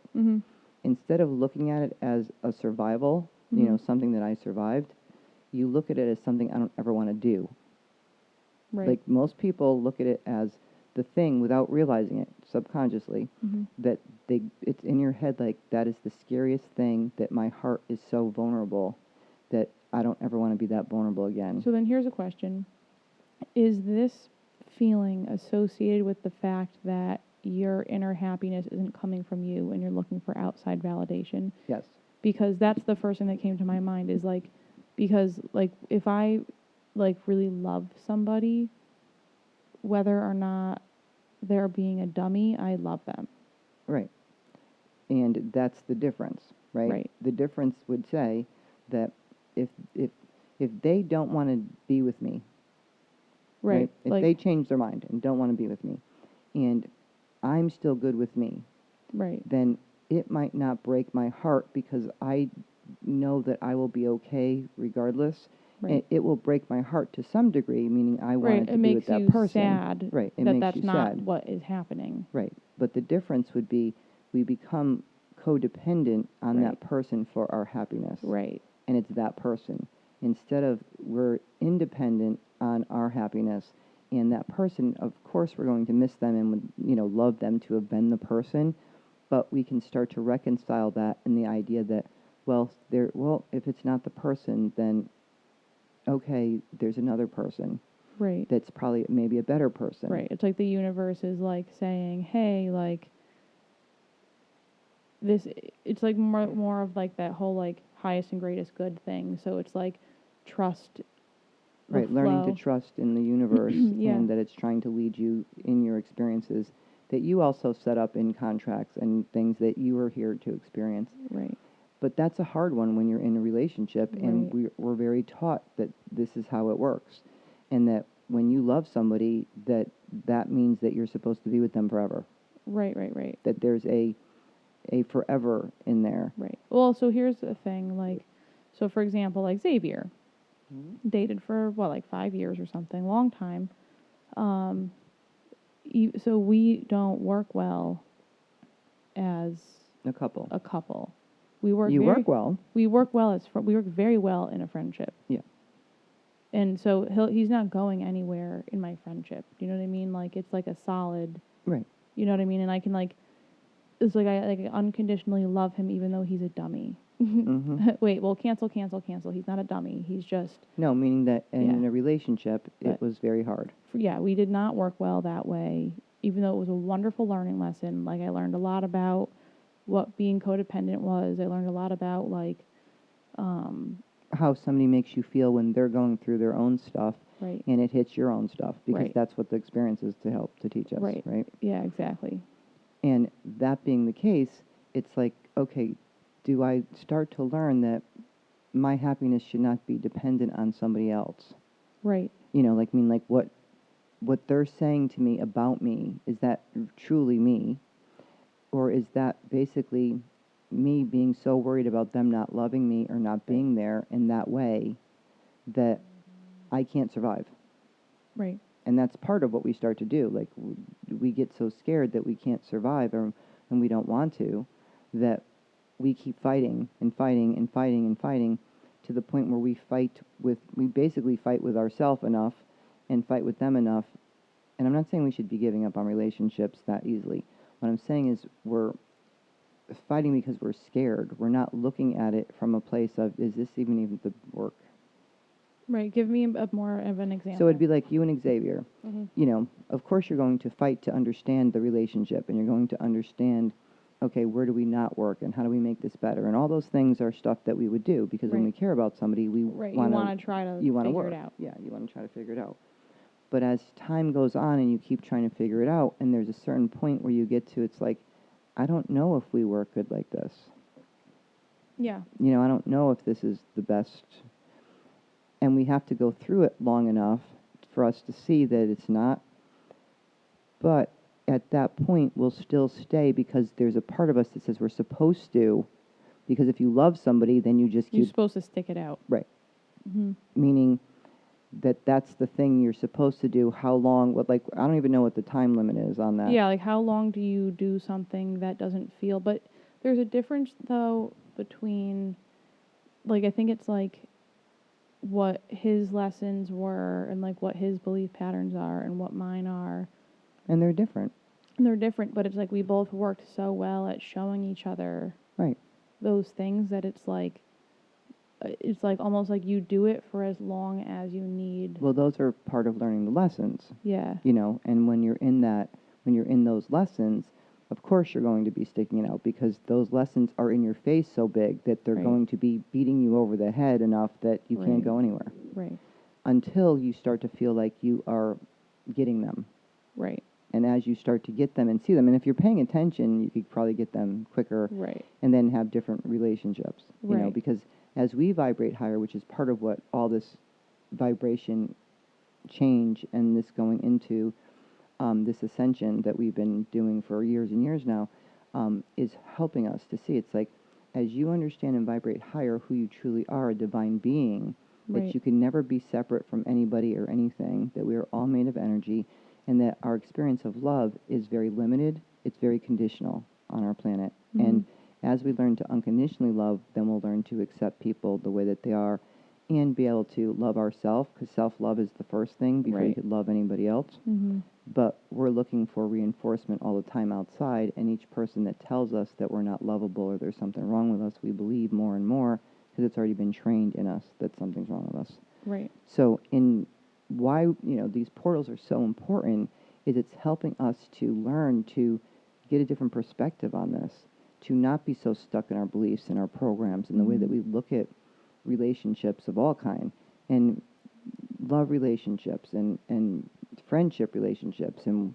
instead of looking at it as a survival, you know, something that I survived, you look at it as something I don't ever want to do. Like most people look at it as the thing without realizing it subconsciously, that it's in your head like, that is the scariest thing, that my heart is so vulnerable that I don't ever want to be that vulnerable again. So then here's a question. Is this feeling associated with the fact that your inner happiness isn't coming from you and you're looking for outside validation? Yes. Because that's the first thing that came to my mind is like, because like if I like really love somebody, whether or not they're being a dummy, I love them. Right. And that's the difference, right? Right. The difference would say that if they don't want to be with me, right? If like, they change their mind and don't want to be with me, and I'm still good with me, right, then it might not break my heart because I know that I will be okay regardless. right. It will break my heart to some degree, meaning I wanted to be with that person. It makes you sad. Right. It that makes that's you not sad. what is happening. Right. But the difference would be we become codependent on that person for our happiness. Right. And it's that person. Instead of we're independent on our happiness, and that person, of course, we're going to miss them and would, you know, love them to have been the person, but we can start to reconcile that in the idea that, well, if it's not the person, then okay, there's another person. Right. That's probably maybe a better person. Right. It's like the universe is like saying, hey, like this, it's like more of like that whole like highest and greatest good thing. So it's like trust. Right. Learning to trust in the universe and that it's trying to lead you in your experiences that you also set up in contracts and things that you are here to experience. Right. But that's a hard one when you're in a relationship, and we're very taught that this is how it works, and that when you love somebody, that means that you're supposed to be with them forever. Right. That there's a forever in there. Right. Well, so here's the thing, like, so for example, like Xavier, dated for like 5 years or something, long time. So we don't work well as a couple. We work. You work well. We work well we work very well in a friendship. Yeah. And so he's not going anywhere in my friendship. Do you know what I mean? Like it's like a solid. Right. You know what I mean? And I can like, it's like I like unconditionally love him even though he's a dummy. Wait, well, cancel. He's not a dummy. He's just... No, meaning that in a relationship, it was very hard. Yeah, we did not work well that way, even though it was a wonderful learning lesson. Like, I learned a lot about what being codependent was. I learned a lot about, like... how somebody makes you feel when they're going through their own stuff, and it hits your own stuff, because that's what the experience is to help to teach us, right? Yeah, exactly. And that being the case, it's like, okay, do I start to learn that my happiness should not be dependent on somebody else? Right. You know, like, what they're saying to me about me, is that truly me? Or is that basically me being so worried about them not loving me or not being there in that way that I can't survive? Right. And that's part of what we start to do. Like, we get so scared that we can't survive and we don't want to, that we keep fighting and fighting and fighting and fighting to the point where we basically fight with ourselves enough and fight with them enough. And I'm not saying we should be giving up on relationships that easily. What I'm saying is we're fighting because we're scared. We're not looking at it from a place of, is this even the work? Right. Give me more of an example. So it'd be like you and Xavier. Mm-hmm. You know, of course you're going to fight to understand the relationship, and you're going to understand, okay, where do we not work, and how do we make this better? And all those things are stuff that we would do, because when we care about somebody, we want to... You want to try to figure it out. Yeah, you want to try to figure it out. But as time goes on and you keep trying to figure it out, and there's a certain point where you get to, it's like, I don't know if we work good like this. Yeah. You know, I don't know if this is the best. And we have to go through it long enough for us to see that it's not. But at that point, we'll still stay because there's a part of us that says we're supposed to. Because if you love somebody, then you just keep... You're supposed to stick it out. Right. Mm-hmm. Meaning that's the thing you're supposed to do. How long? I don't even know what the time limit is on that. Yeah, like how long do you do something that doesn't feel... But there's a difference, though, between... Like, I think it's like what his lessons were and like what his belief patterns are and what mine are. And they're different. And they're different, but it's like we both worked so well at showing each other those things that it's like almost like you do it for as long as you need. Well, those are part of learning the lessons. Yeah. You know, and when you're in those lessons, of course you're going to be sticking it out because those lessons are in your face so big that they're going to be beating you over the head enough that you can't go anywhere. Right. Until you start to feel like you are getting them. Right. And as you start to get them and see them, and if you're paying attention, you could probably get them quicker. Right. And then have different relationships. You know, because as we vibrate higher, which is part of what all this vibration change and this going into this ascension that we've been doing for years and years now, is helping us to see. It's like, as you understand and vibrate higher who you truly are, a divine being, that you can never be separate from anybody or anything, that we are all made of energy, and that our experience of love is very limited, it's very conditional on our planet. Mm-hmm. And as we learn to unconditionally love, then we'll learn to accept people the way that they are and be able to love ourselves, because self-love is the first thing before you could love anybody else. Mm-hmm. But we're looking for reinforcement all the time outside, and each person that tells us that we're not lovable or there's something wrong with us, we believe more and more because it's already been trained in us that something's wrong with us. Right. So why these portals are so important is it's helping us to learn to get a different perspective on this, to not be so stuck in our beliefs and our programs and the way that we look at relationships of all kind, and love relationships and friendship relationships and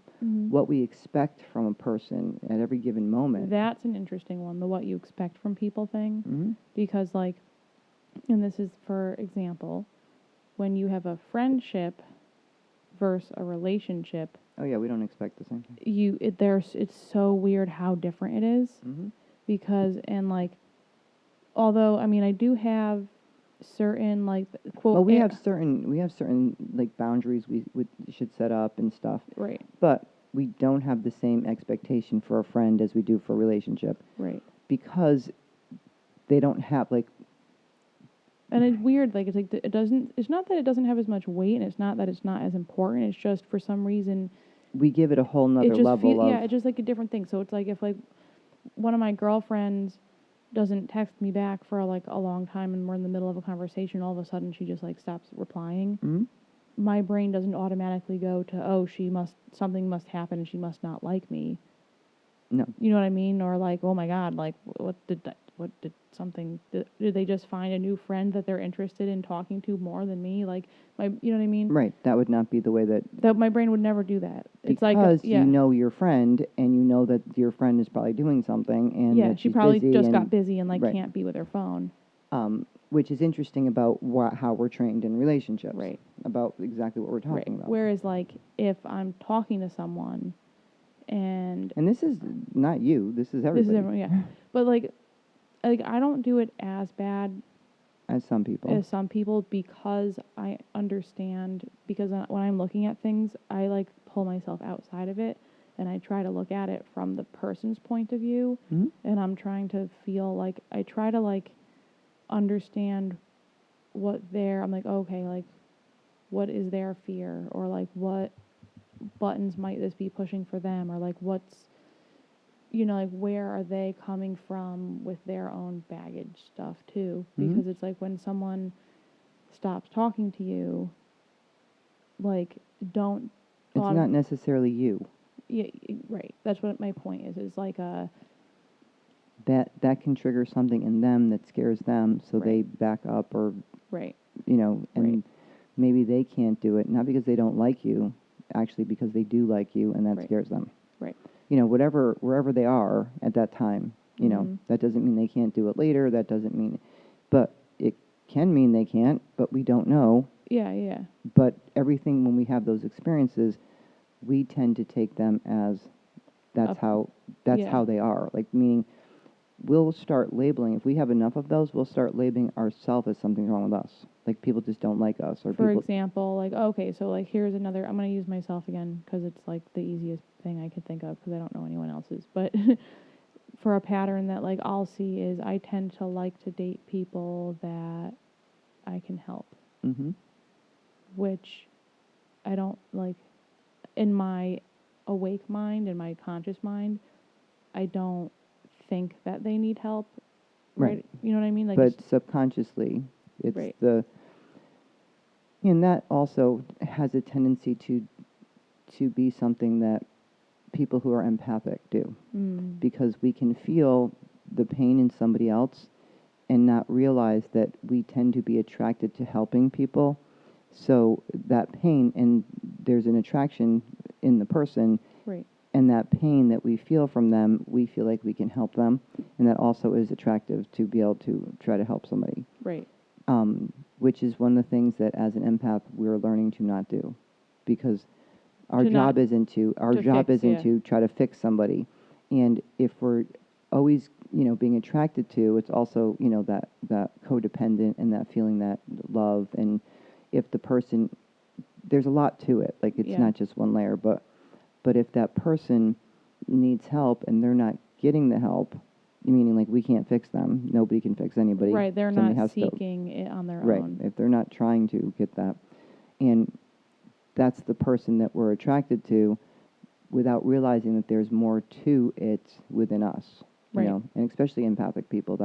what we expect from a person at every given moment. That's an interesting one, the what you expect from people thing. Mm-hmm. Because and this is for example, when you have a friendship versus a relationship. Oh yeah, we don't expect the same thing. It's so weird how different it is. Mm-hmm. Because although I do have certain quote. Well, we have certain boundaries we should set up and stuff. Right. But we don't have the same expectation for a friend as we do for a relationship. Right. Because they don't have And it's weird, it's not that it doesn't have as much weight, and it's not that it's not as important, it's just for some reason... We give it a whole nother level of... Yeah, it's just a different thing. So it's if one of my girlfriends doesn't text me back for a long time and we're in the middle of a conversation, all of a sudden she just stops replying. Mm-hmm. My brain doesn't automatically go to, something must happen and she must not like me. No. You know what I mean? Or oh my God, did they just find a new friend that they're interested in talking to more than me? You know what I mean? Right. That would not be the way that my brain would never do that. Because you know your friend, and you know that your friend is probably doing something, and that she probably just got busy and can't be with her phone. Which is interesting about how we're trained in relationships. Right. About exactly what we're talking about. Whereas if I'm talking to someone, and this is not you. This is everybody. This is everyone. Yeah. But I don't do it as bad as some people because I understand, because when I'm looking at things, I pull myself outside of it, and I try to look at it from the person's point of view, Mm-hmm. and I'm trying to feel like, I try to like understand what I'm like, okay, like what is their fear, or like what buttons might this be pushing for them, or like what's, like where are they coming from with their own baggage stuff too, Mm-hmm. because it's like when someone stops talking to you, like don't It's not necessarily you. Yeah, right. That's what my point is like That can trigger something in them that scares them, so Right. they back up, or right. and Right. maybe they can't do it, not because they don't like you, actually because they do like you, and that Right. scares them. Right. Wherever they are at that time, Mhm. that doesn't mean they can't do it later. That doesn't mean, but it can mean they can't, but we don't know. Yeah. But everything, when we have those experiences, we tend to take them as that's how they are. Like, meaning, we'll start labeling, if we have enough of those, we'll start labeling ourselves as something wrong with us. Like, people just don't like us, or For people. example, like, okay, so like here's another, I'm going to use myself again because it's like the easiest thing I could think of because I don't know anyone else's. But for a pattern that like I'll see is I tend to like to date people that I can help, Mm-hmm. which I don't like in my awake mind, in my conscious mind, I don't think that they need help. Right? You know what I mean? Like, But subconsciously, it's right. and that also has a tendency to be something that people who are empathic do, because we can feel the pain in somebody else and not realize that we tend to be attracted to helping people. So that pain, and there's an attraction in the person, Right. and that pain that we feel from them, we feel like we can help them, and that also is attractive to be able to try to help somebody. Right. Which is one of the things that as an empath we're learning to not do, because our job isn't to try to fix somebody, and if we're always being attracted to, it's also that codependent and that feeling that love, and if the person, there's a lot to it, like it's not just one layer, but if that person needs help and they're not getting the help, meaning like we can't fix them, nobody can fix anybody. Right, they're Somebody not has seeking it on their right, own. if they're not trying to get that. And that's the person that we're attracted to without realizing that there's more to it within us. Right. And especially empathic people.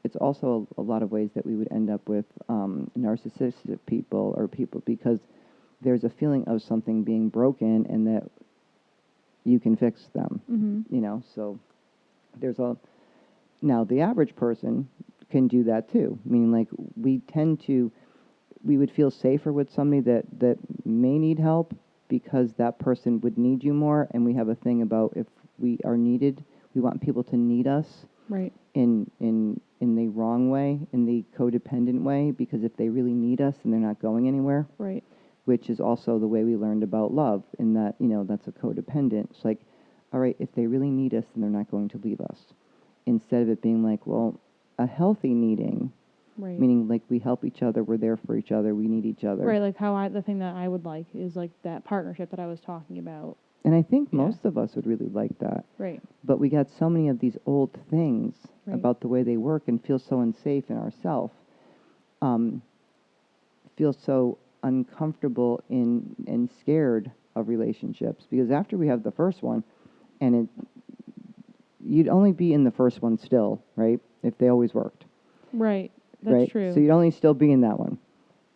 It's also a lot of ways that we would end up with narcissistic people, or people, because there's a feeling of something being broken and that you can fix them. Mm-hmm. So there's now the average person can do that too, meaning like we would feel safer with somebody that may need help, because that person would need you more, and we have a thing about, if we are needed, we want people to need us. Right. In the wrong way, in the codependent way, because if they really need us, then they're not going anywhere. Right. Which is also the way we learned about love, in that, that's a codependent. It's like, all right, if they really need us, then they're not going to leave us. Instead of it being like, well, a healthy needing, right, meaning like we help each other, we're there for each other, we need each other. Right, like the thing that I would like is like that partnership that I was talking about. And I think most of us would really like that. Right. But we got so many of these old things Right. about the way they work, and feel so unsafe in ourselves, feel so uncomfortable and scared of relationships, because after we have the first one, and you'd only be in the first one still, right, if they always worked. Right, that's true. So you'd only still be in that one.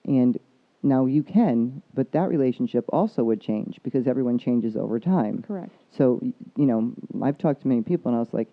And now you can, but that relationship also would change, because everyone changes over time. Correct. So, I've talked to many people, and I was like,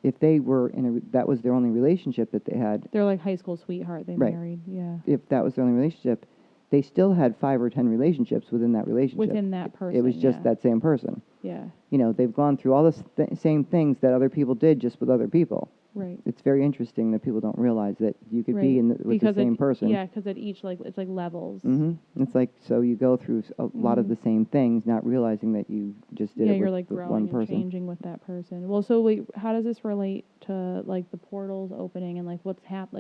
if they were that was their only relationship that they had. They're like high school sweetheart, they married, yeah. If that was their only relationship, they still had 5 or 10 relationships within that relationship. Within that person, it was just that same person. Yeah. They've gone through all the same things that other people did, just with other people. Right. It's very interesting that people don't realize that you could be with the same person. Yeah, because at each, like, it's like levels. Mm-hmm. It's like, so you go through a lot of the same things, not realizing that you just did it with you're like with growing one person. and changing with that person. Well, so wait, how does this relate to like the portals opening and like what's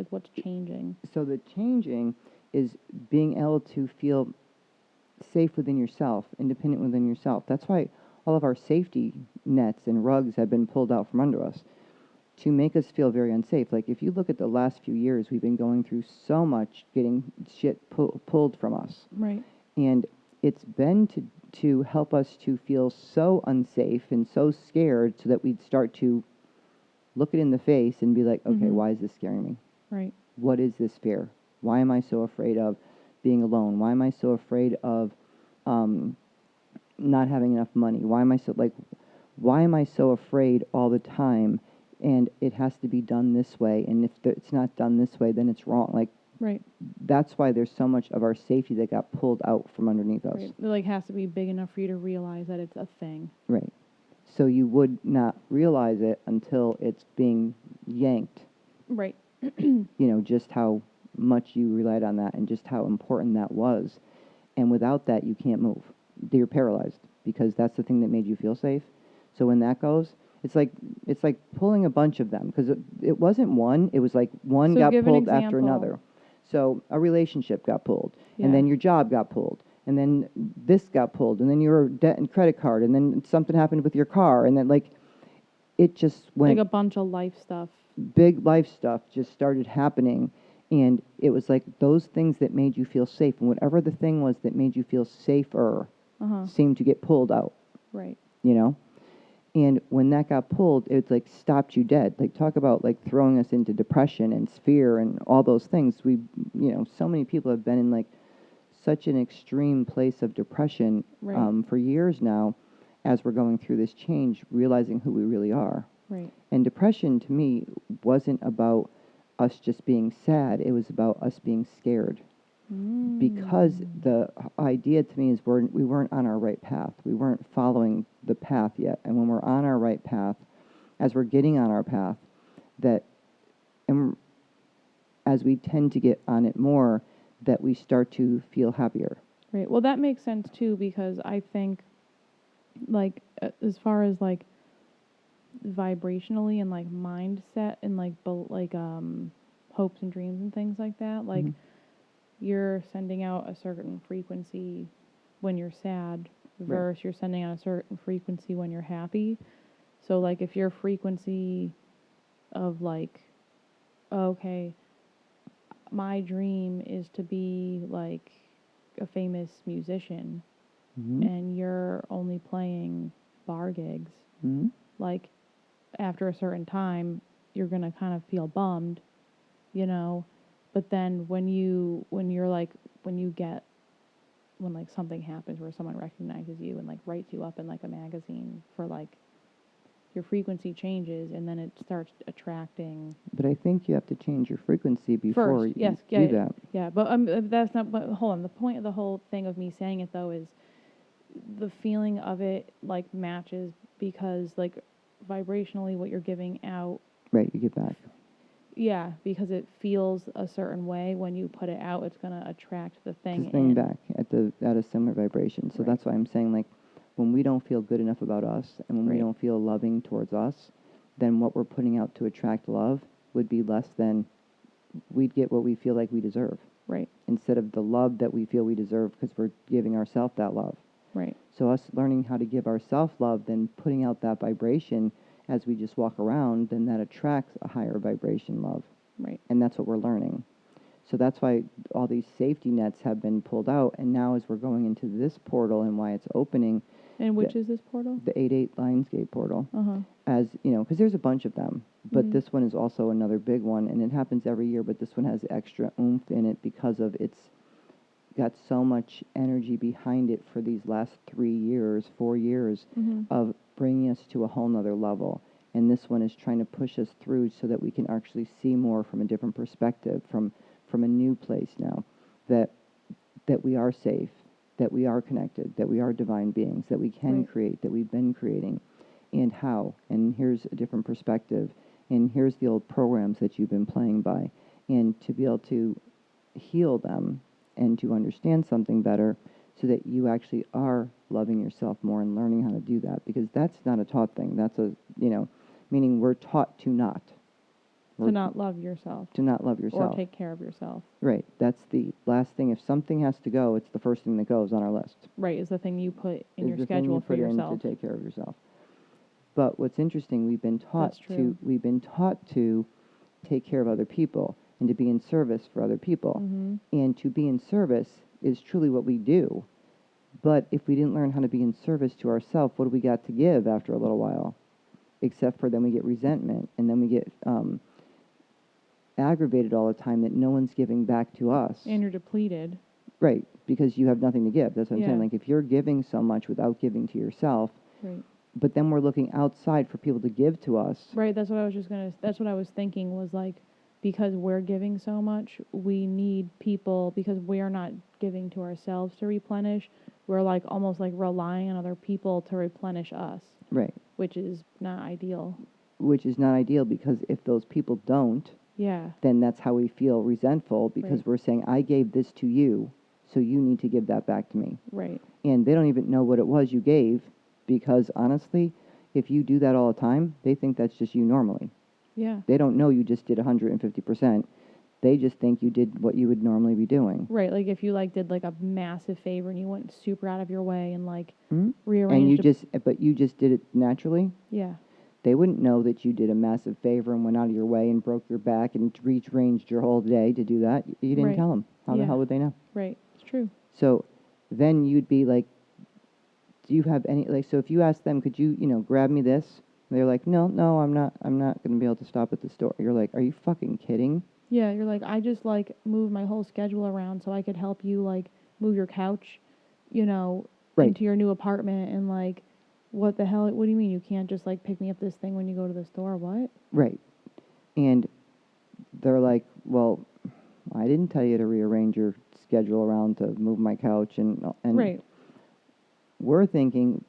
what's changing? So the changing is being able to feel safe within yourself, independent within yourself. That's why all of our safety nets and rugs have been pulled out from under us to make us feel very unsafe. Like, if you look at the last few years, we've been going through so much getting shit pulled from us. Right. And it's been to help us to feel so unsafe and so scared so that we'd start to look it in the face and be like, okay, why is this scaring me? Right. What is this fear? Why am I so afraid of being alone? Why am I so afraid of not having enough money? Why am I so afraid all the time? And it has to be done this way. And if it's not done this way, then it's wrong. Like, right. That's why there's so much of our safety that got pulled out from underneath us. Right. It like has to be big enough for you to realize that it's a thing. Right. So you would not realize it until it's being yanked. Right. Just how much you relied on that and just how important that was. And without that, you can't move. You're paralyzed because that's the thing that made you feel safe. So when that goes, it's like pulling a bunch of them, because it wasn't one. It was like one got pulled after another. So a relationship got pulled, and then your job got pulled, and then this got pulled, and then your debt and credit card, and then something happened with your car, and then it just went. Like a bunch of life stuff. Big life stuff just started happening, and it was like those things that made you feel safe, and whatever the thing was that made you feel safer seemed to get pulled out. Right. And when that got pulled, it like stopped you dead. Like, talk about like throwing us into depression and fear and all those things. So many people have been in like such an extreme place of depression for years now, as we're going through this change, realizing who we really are. Right. And depression to me wasn't about us just being sad. It was about us being scared. Because the idea to me is we weren't on our right path. We weren't following the path yet. And when we're on our right path, as we're getting on our path, and as we tend to get on it more, that we start to feel happier. Right. Well, that makes sense too, because I think, like, as far as like vibrationally and like mindset and like hopes and dreams and things like that, like. You're sending out a certain frequency when you're sad versus you're sending out a certain frequency when you're happy. So, like, if your frequency of, like, okay, my dream is to be, like, a famous musician, and you're only playing bar gigs, like, after a certain time, you're going to kind of feel bummed, But then when something happens where someone recognizes you and like writes you up in like a magazine for like your frequency changes, and then it starts attracting. But I think you have to change your frequency before you do that. Yeah, but that's not. But hold on. The point of the whole thing of me saying it though is the feeling of it like matches, because like vibrationally what you're giving out. Right, you get back. Yeah, because it feels a certain way. When you put it out, it's going to attract the thing back at a similar vibration. So that's why I'm saying, like, when we don't feel good enough about us, and when we don't feel loving towards us, then what we're putting out to attract love would be less than we'd get what we feel like we deserve. Right. Instead of the love that we feel we deserve, because we're giving ourselves that love. Right. So us learning how to give ourselves love, then putting out that vibration as we just walk around, then that attracts a higher vibration love. Right. And that's what we're learning. So that's why all these safety nets have been pulled out. And now as we're going into this portal and why it's opening. And which is this portal? The 8-8 Lionsgate portal. As, because there's a bunch of them. But this one is also another big one. And it happens every year, but this one has extra oomph in it because of it's got so much energy behind it for these last 4 years of bringing us to a whole nother level. And this one is trying to push us through so that we can actually see more from a different perspective, from a new place now, that we are safe, that we are connected, that we are divine beings, that we can create, that we've been creating, and how. And here's a different perspective, and here's the old programs that you've been playing by, and to be able to heal them and to understand something better so that you actually are loving yourself more and learning how to do that, because that's not a taught thing. That's meaning we're taught to not. To not love yourself. To not love yourself. Or take care of yourself. Right. That's the last thing. If something has to go, it's the first thing that goes on our list. Right, is the thing you put in your the schedule thing you for put yourself. in to take care of yourself. But what's interesting, we've been taught to take care of other people and to be in service for other people. Mm-hmm. And to be in service is truly what we do. But if we didn't learn how to be in service to ourselves, what do we got to give after a little while? Except for then we get resentment, and then we get aggravated all the time that no one's giving back to us. And you're depleted. Right, because you have nothing to give. That's what I'm Yeah. saying. Like, if you're giving so much without giving to yourself, Right. but then we're looking outside for people to give to us. Right, that's what I was thinking was like, because we're giving so much, we need people, because we're not giving to ourselves to replenish, we're like almost like relying on other people to replenish us. Right. Which is not ideal. Which is not ideal, because if those people don't, yeah, then that's how we feel resentful, because right. we're saying, I gave this to you, so you need to give that back to me. Right. And they don't even know what it was you gave, because honestly, if you do that all the time, they think that's just you normally. Yeah. They don't know you just did 150%. They just think you did what you would normally be doing. Right, like if you like did like a massive favor and you went super out of your way and like Mm-hmm. rearranged. But you just did it naturally. Yeah. They wouldn't know that you did a massive favor and went out of your way and broke your back and rearranged your whole day to do that. You didn't Right. tell them. How the hell would they know? Right, it's true. So then you'd be like, do you have any, like, so if you ask them, could you, grab me this? And they're like, no, I'm not going to be able to stop at the store. You're like, are you fucking kidding? Yeah, you're like, I just like moved my whole schedule around so I could help you like move your couch, Right. into your new apartment, and like, what the hell, what do you mean you can't just like pick me up this thing when you go to the store? What? Right. And they're like, well, I didn't tell you to rearrange your schedule around to move my couch. And Right. We're thinking,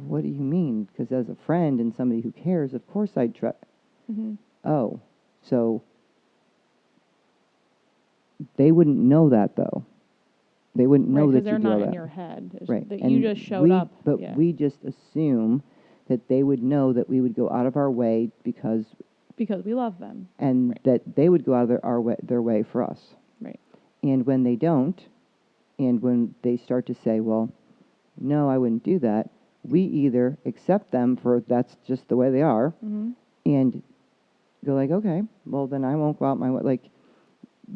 what do you mean? Because as a friend and somebody who cares, of course I'd try. Mm-hmm. Oh, so they wouldn't know that, though. They wouldn't know that you they're do all not that. in your head. It's Right. that And you just showed up. But we just assume that they would know that we would go out of our way because we love them. And Right. that they would go out of their way for us. Right. And when they don't, and when they start to say, well, no, I wouldn't do that, we either accept them for that's just the way they are, Mm-hmm. and go like, okay, well, then I won't go out my way. Like,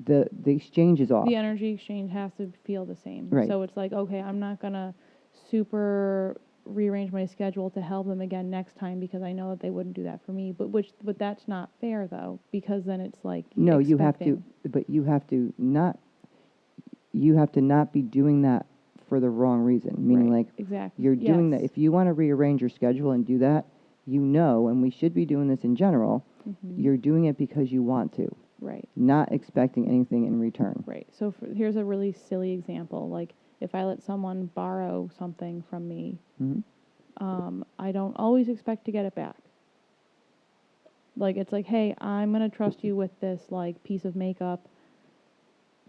the exchange is off. The energy exchange has to feel the same. Right. So it's like, okay, I'm not going to super rearrange my schedule to help them again next time because I know that they wouldn't do that for me. But that's not fair, though, because then it's like No, expecting. you have to not be doing that for the wrong reason. Meaning, Right. like, exactly. you're doing that. If you want to rearrange your schedule and do that, and we should be doing this in general, Mm-hmm. you're doing it because you want to. Right. Not expecting anything in return. Right. So here's a really silly example. Like, if I let someone borrow something from me, Mm-hmm. I don't always expect to get it back. Like, it's like, hey, I'm going to trust you with this, like, piece of makeup.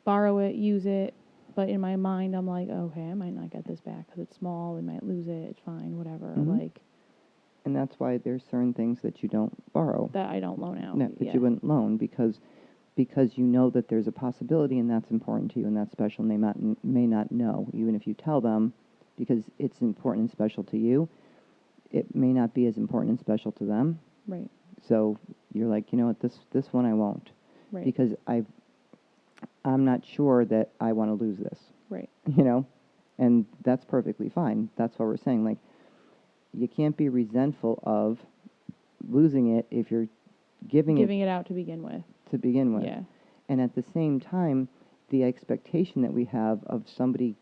Borrow it, use it. But in my mind, I'm like, okay, I might not get this back because it's small. We might lose it. It's fine, whatever. Mm-hmm. Like, and that's why there's certain things that you don't borrow. that I don't loan out. That you wouldn't loan because you know that there's a possibility and that's important to you and that's special, and they may not know. Even if you tell them, because it's important and special to you, it may not be as important and special to them. Right. So you're like, you know what, this one I won't. Right. Because I'm not sure that I want to lose this. Right. And that's perfectly fine. That's what we're saying. Like, you can't be resentful of losing it if you're giving it out to begin with. Yeah. And at the same time, the expectation that we have of somebody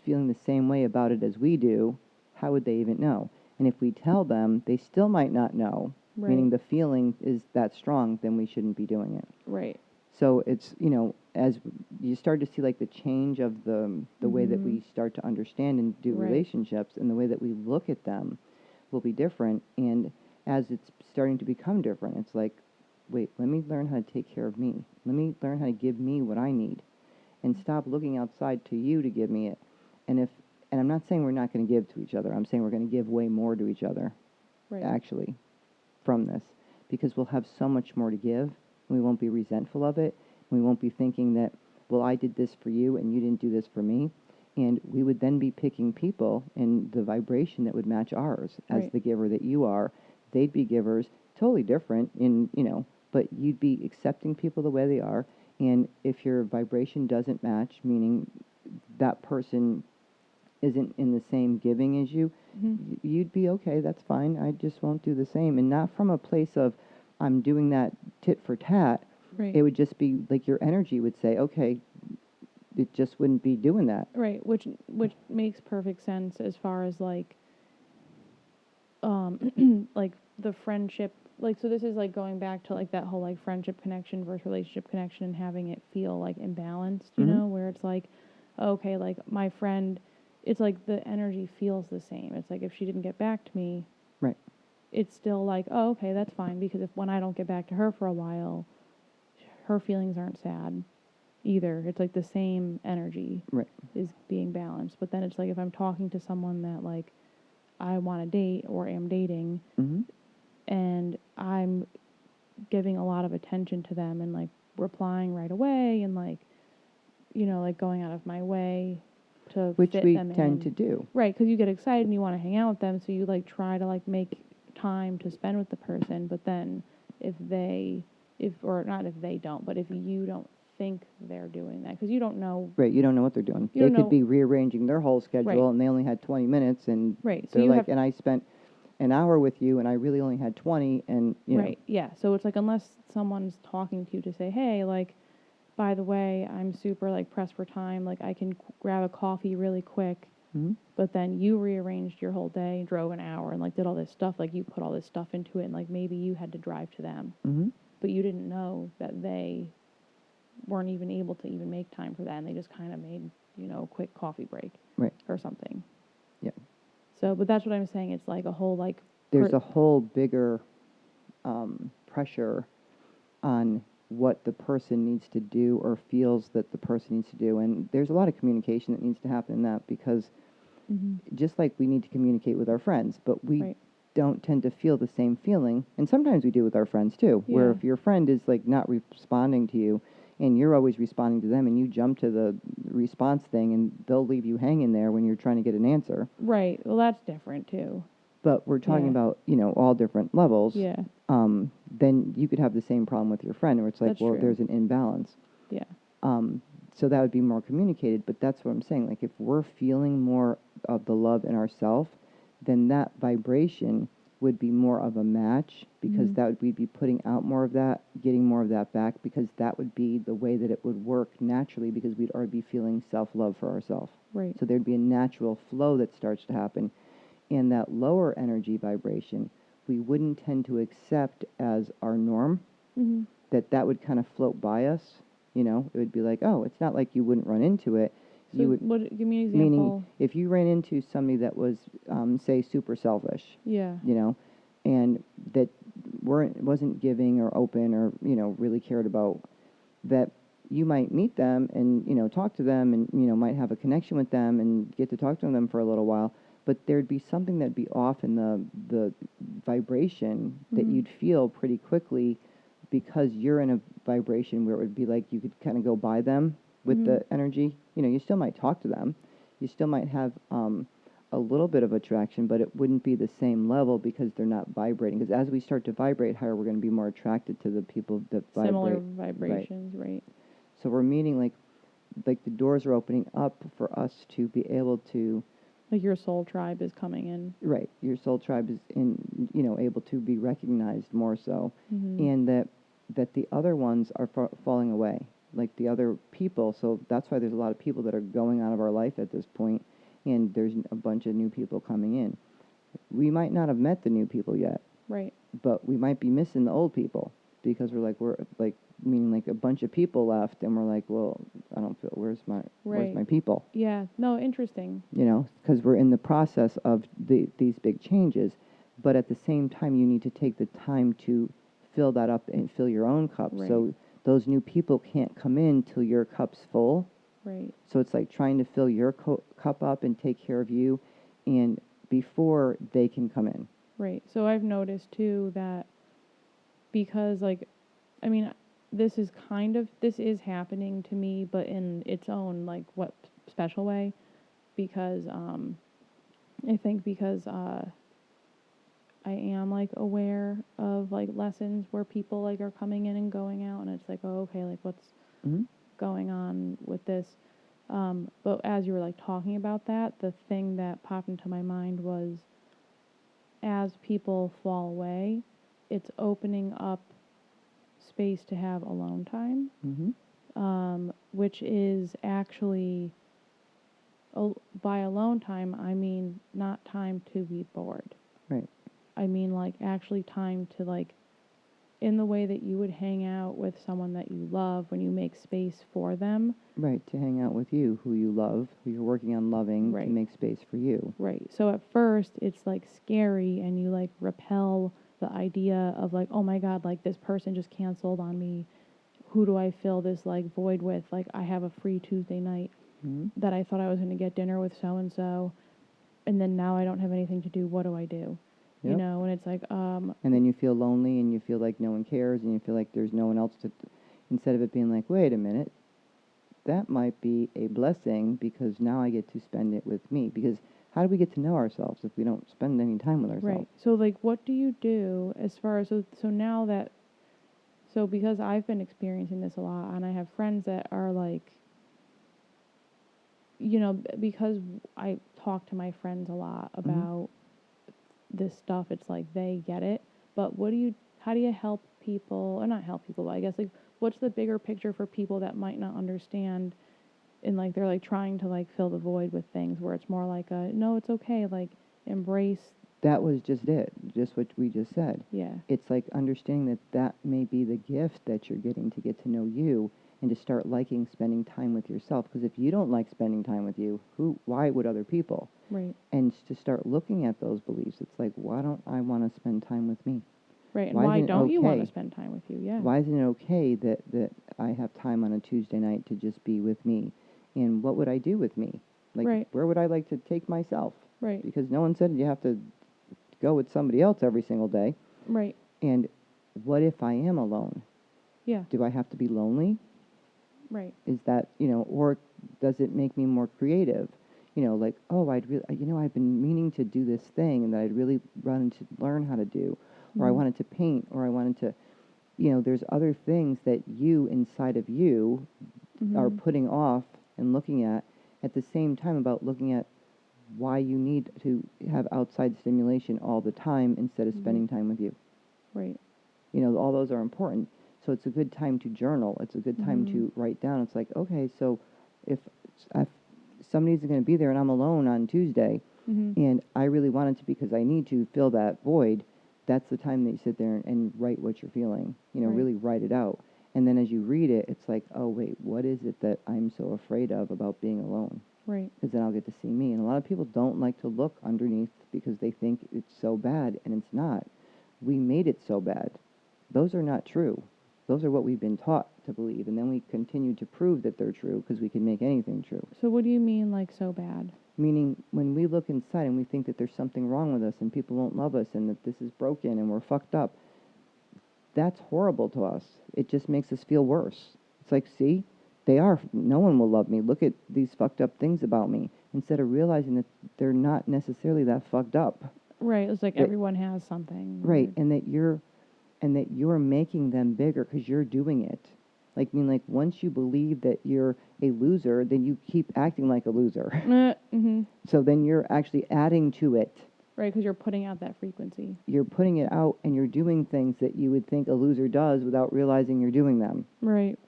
feeling the same way about it as we do, how would they even know? And if we tell them, they still might not know. Right. Meaning the feeling is that strong, then we shouldn't be doing it. Right. So it's, as you start to see like the change of the way that we start to understand and do relationships, and the way that we look at them will be different. And as it's starting to become different, it's like, wait, let me learn how to take care of me. Let me learn how to give me what I need, and stop looking outside to you to give me it. And I'm not saying we're not going to give to each other. I'm saying we're going to give way more to each other, Right. actually, from this. because we'll have so much more to give. We won't be resentful of it. We won't be thinking that, well, I did this for you and you didn't do this for me. And we would then be picking people in the vibration that would match ours as Right. the giver that you are. They'd be givers, totally different but you'd be accepting people the way they are. And if your vibration doesn't match, meaning that person isn't in the same giving as you, you'd be okay, that's fine. I just won't do the same. And not from a place of, I'm doing that tit for tat. Right. It would just be like your energy would say, okay, it just wouldn't be doing that. Right, which makes perfect sense as far as like like the friendship, like, so this is like going back to like that whole like friendship connection versus relationship connection and having it feel like imbalanced, you know, where it's like, okay, like my friend, it's like the energy feels the same. It's like if she didn't get back to me, Right. it's still like, oh, okay, that's fine, because if when I don't get back to her for a while, her feelings aren't sad either. It's like the same energy Right. is being balanced. But then it's like if I'm talking to someone that like I want to date or am dating, and I'm giving a lot of attention to them and like replying right away and like, you know, like going out of my way to Which fit we them tend in. to do. Right, because you get excited and you want to hang out with them, so you like try to like make time to spend with the person. But then if they don't, but if you don't think they're doing that, because you don't know. Right, you don't know what they're doing. You They don't could know. be rearranging their whole schedule, Right. and they only had 20 minutes, and Right, so they're you like, have. and I spent an hour with you, and I really only had 20, and, Right, yeah. So it's like unless someone's talking to you to say, hey, like, by the way, I'm super like pressed for time, like I can grab a coffee really quick, but then you rearranged your whole day, drove an hour, and like did all this stuff, like you put all this stuff into it, and like maybe you had to drive to them, but you didn't know that they weren't even able to even make time for that, and they just kind of made, you know, a quick coffee break, Right. or something. Yeah. So, but that's what I'm saying. It's like a whole like There's a whole bigger pressure on what the person needs to do or feels that the person needs to do. And there's a lot of communication that needs to happen in that, because just like we need to communicate with our friends, but we Right. don't tend to feel the same feeling. And sometimes we do with our friends too, where Yeah. if your friend is like not responding to you and you're always responding to them, and you jump to the response thing and they'll leave you hanging there when you're trying to get an answer. Right. Well, that's different too. But we're talking Yeah. about, all different levels. Yeah. Then you could have the same problem with your friend, where it's like, That's well, true. there's an imbalance. Yeah. So that would be more communicated, but that's what I'm saying. Like, if we're feeling more of the love in ourselves, then that vibration would be more of a match, because we'd be putting out more of that, getting more of that back, because that would be the way that it would work naturally, because we'd already be feeling self-love for ourselves. Right. So there'd be a natural flow that starts to happen. And that lower energy vibration, we wouldn't tend to accept as our norm, that would kind of float by us. It would be like, oh, it's not like you wouldn't run into it. So You would, give me an example. meaning if you ran into somebody that was, say, super selfish, Yeah. and that wasn't giving or open or, really cared about, that you might meet them and, talk to them and, might have a connection with them and get to talk to them for a little while. But there'd be something that'd be off in the vibration that you'd feel pretty quickly, because you're in a vibration where it would be like you could kind of go by them with the energy. You still might talk to them. You still might have a little bit of attraction, but it wouldn't be the same level, because they're not vibrating. Because as we start to vibrate higher, we're going to be more attracted to the people that vibrate. Similar vibrations, right. So we're meeting like the doors are opening up for us to be able to... Like your soul tribe is coming in. Right. Your soul tribe is able to be recognized more so. And that the other ones are falling away, like the other people. So that's why there's a lot of people that are going out of our life at this point, and there's a bunch of new people coming in. We might not have met the new people yet. Right. But we might be missing the old people, because meaning like a bunch of people left, and we're like, well, I don't feel, where's my people? Yeah. No, interesting. Because we're in the process of these big changes, but at the same time, you need to take the time to fill that up and fill your own cup. Right. So those new people can't come in till your cup's full. Right. So it's like trying to fill your cup up and take care of you, and before they can come in. Right. So I've noticed too that because like, I mean, this is happening to me, but in its own like what special way, because I think because I am like aware of like lessons where people like are coming in and going out, and it's like, oh, okay, like what's Mm-hmm. going on with this. But as you were like talking about that, the thing that popped into my mind was, as people fall away, it's opening up space to have alone time, which is actually, by alone time, I mean not time to be bored. Right. I mean like actually time to like, in the way that you would hang out with someone that you love when you make space for them. Right, to hang out with you, who you love, who you're working on loving, Right. to make space for you. Right. So at first it's like scary and you like repel the idea of like, oh my God, like this person just canceled on me. Who do I fill this like void with? Like I have a free Tuesday night that I thought I was going to get dinner with so-and-so. And then now I don't have anything to do. What do I do? Yep. You know, and it's like, And then you feel lonely and you feel like no one cares and you feel like there's no one else to, instead of it being like, wait a minute, that might be a blessing because now I get to spend it with me. Because how do we get to know ourselves if we don't spend any time with ourselves? right. So like, what do you do as far as, so now that, so because I've been experiencing this a lot and I have friends that are like, you know, because I talk to my friends a lot about this stuff, it's like they get it. But how do you help people, or not help people, but I guess like, what's the bigger picture for people that might not understand, and like they're like trying to like fill the void with things where it's more like no, it's okay, like embrace. That was just it, just what we just said. Yeah. It's like understanding that that may be the gift that you're getting to get to know you and to start liking spending time with yourself. Because if you don't like spending time with you, why would other people? Right. And to start looking at those beliefs, it's like, why don't I want to spend time with me? Right. And why isn't it don't you want to okay? spend time with you? Yeah. Why isn't it okay that I have time on a Tuesday night to just be with me? And what would I do with me? Like, Right. where would I like to take myself? Right. Because no one said you have to go with somebody else every single day. Right. And what if I am alone? Yeah. Do I have to be lonely? Right. Is that, or does it make me more creative? Like, oh, I've been meaning to do this thing and that I'd really run to learn how to do, or I wanted to paint, or I wanted to, there's other things that you inside of you are putting off and looking at the same time about looking at why you need to have outside stimulation all the time instead of spending time with you. Right. All those are important. So it's a good time to journal. It's a good time to write down. It's like, okay, so if somebody's going to be there and I'm alone on Tuesday and I really wanted to because I need to fill that void, that's the time that you sit there and write what you're feeling. Really write it out. And then as you read it, it's like, oh, wait, what is it that I'm so afraid of about being alone? Right. Because then I'll get to see me. And a lot of people don't like to look underneath because they think it's so bad, and it's not. We made it so bad. Those are not true. Those are what we've been taught to believe, and then we continue to prove that they're true because we can make anything true. So what do you mean, like, so bad? Meaning, when we look inside and we think that there's something wrong with us and people won't love us and that this is broken and we're fucked up, that's horrible to us. It just makes us feel worse. It's like, see, no one will love me. Look at these fucked up things about me. Instead of realizing that they're not necessarily that fucked up. Right. It's like everyone has something. Right, and that you're making them bigger because you're doing it. Like, once you believe that you're a loser, then you keep acting like a loser. So then you're actually adding to it. Right, because you're putting out that frequency. You're putting it out, and you're doing things that you would think a loser does without realizing you're doing them. Right.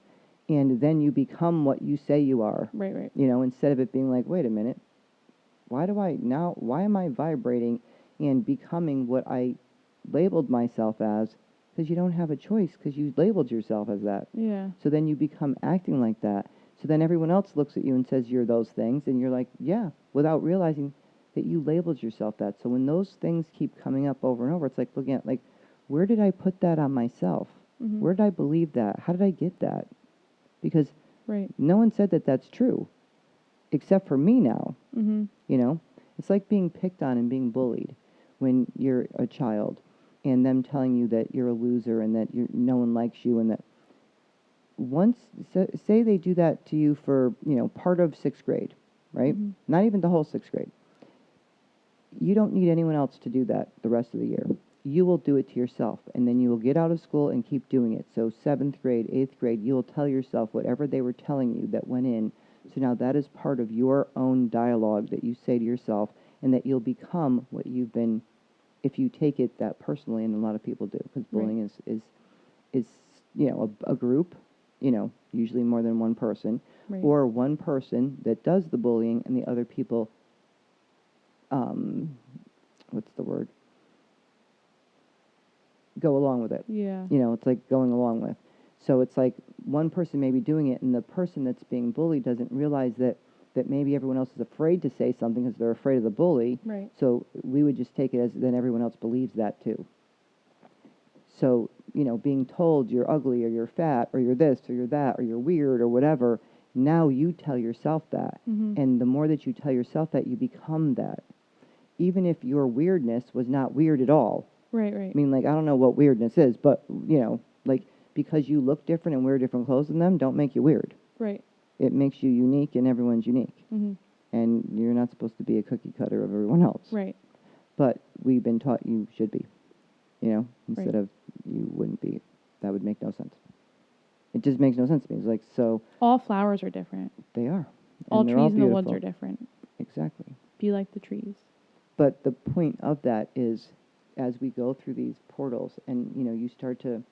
And then you become what you say you are. Right, right. Instead of it being like, wait a minute, why am I vibrating and becoming what I labeled myself as? Because you don't have a choice, because you labeled yourself as that. Yeah. So then you become acting like that. So then everyone else looks at you and says you're those things, and you're like, yeah, without realizing that you labeled yourself that. So when those things keep coming up over and over, it's like looking at, like, where did I put that on myself? Where did I believe that? How did I get that? Because no one said that that's true, except for me now. It's like being picked on and being bullied when you're a child. and them telling you that you're a loser and that no one likes you, and that say they do that to you for, part of 6th grade, right? Mhm. Not even the whole 6th grade. You don't need anyone else to do that the rest of the year. You will do it to yourself, and then you will get out of school and keep doing it. So 7th grade, 8th grade, you will tell yourself whatever they were telling you that went in. So now that is part of your own dialogue that you say to yourself, and that you'll become what you've been, if you take it that personally, and a lot of people do, because bullying is a group, usually more than one person, Right. or one person that does the bullying and the other people, what's the word? Go along with it. Yeah. It's like going along with. So it's like one person may be doing it, and the person that's being bullied doesn't realize that maybe everyone else is afraid to say something because they're afraid of the bully. Right. So we would just take it as then everyone else believes that too. So, being told you're ugly or you're fat or you're this or you're that or you're weird or whatever, now you tell yourself that. Mhm. And the more that you tell yourself that, you become that. Even if your weirdness was not weird at all. Right, right. I mean, like, I don't know what weirdness is, but, like, because you look different and wear different clothes than them, don't make you weird. Right. It makes you unique, and everyone's unique. Mhm. And you're not supposed to be a cookie cutter of everyone else. Right. But we've been taught you should be, instead Right. of you wouldn't be. That would make no sense. It just makes no sense to me. It's like, so All flowers are different. they are. All And they're trees all in the beautiful. woods are different. Exactly. Be like the trees. But the point of that is, as we go through these portals and, you start to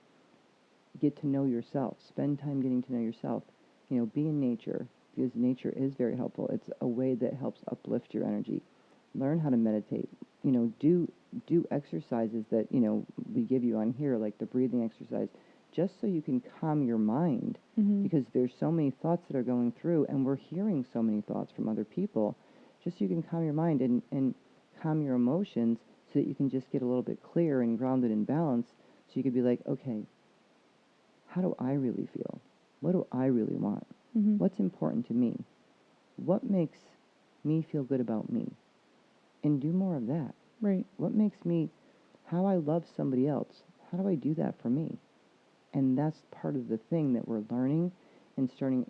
get to know yourself, spend time getting to know yourself, be in nature, because nature is very helpful. It's a way that helps uplift your energy. Learn how to meditate. Do exercises that, we give you on here, like the breathing exercise, just so you can calm your mind, Mhm. because there's so many thoughts that are going through, and we're hearing so many thoughts from other people, just so you can calm your mind and calm your emotions, so that you can just get a little bit clear and grounded and balanced, so you could be like, okay, how do I really feel? What do I really want? Mhm. What's important to me? What makes me feel good about me? And do more of that. Right. What makes me, how I love somebody else, how do I do that for me? And that's part of the thing that we're learning and starting,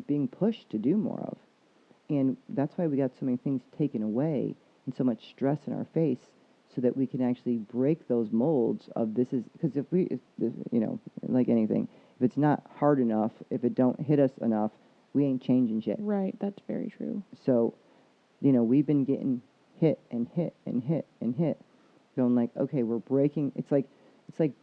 being pushed to do more of. And that's why we got so many things taken away and so much stress in our face, so that we can actually break those molds of this is, because if like anything, if it's not hard enough, if it don't hit us enough, we ain't changing shit. Right. That's very true. So, we've been getting hit and hit and hit and hit, going like, okay, we're breaking. It's like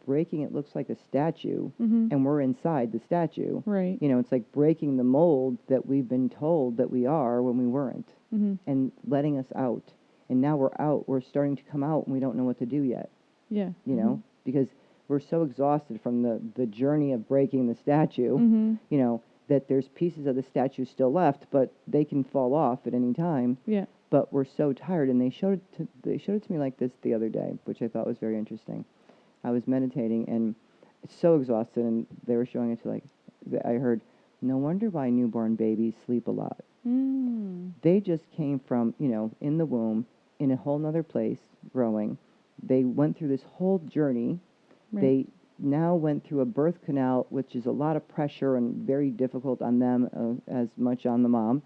breaking. It looks like a statue, Mhm. and we're inside the statue. Right. It's like breaking the mold that we've been told that we are when we weren't, Mhm. and letting us out. And now we're out. We're starting to come out, and we don't know what to do yet. Yeah. Because we're so exhausted from the journey of breaking the statue. Mhm. That there's pieces of the statue still left, but they can fall off at any time. Yeah. But we're so tired, and they showed it to me like this the other day, which I thought was very interesting. I was meditating and so exhausted, and they were showing it to, like, I heard, no wonder why newborn babies sleep a lot. Mm. They just came from, in the womb, in a whole nother place, growing. They went through this whole journey. Right. They now went through a birth canal, which is a lot of pressure and very difficult on them, as much on the mom.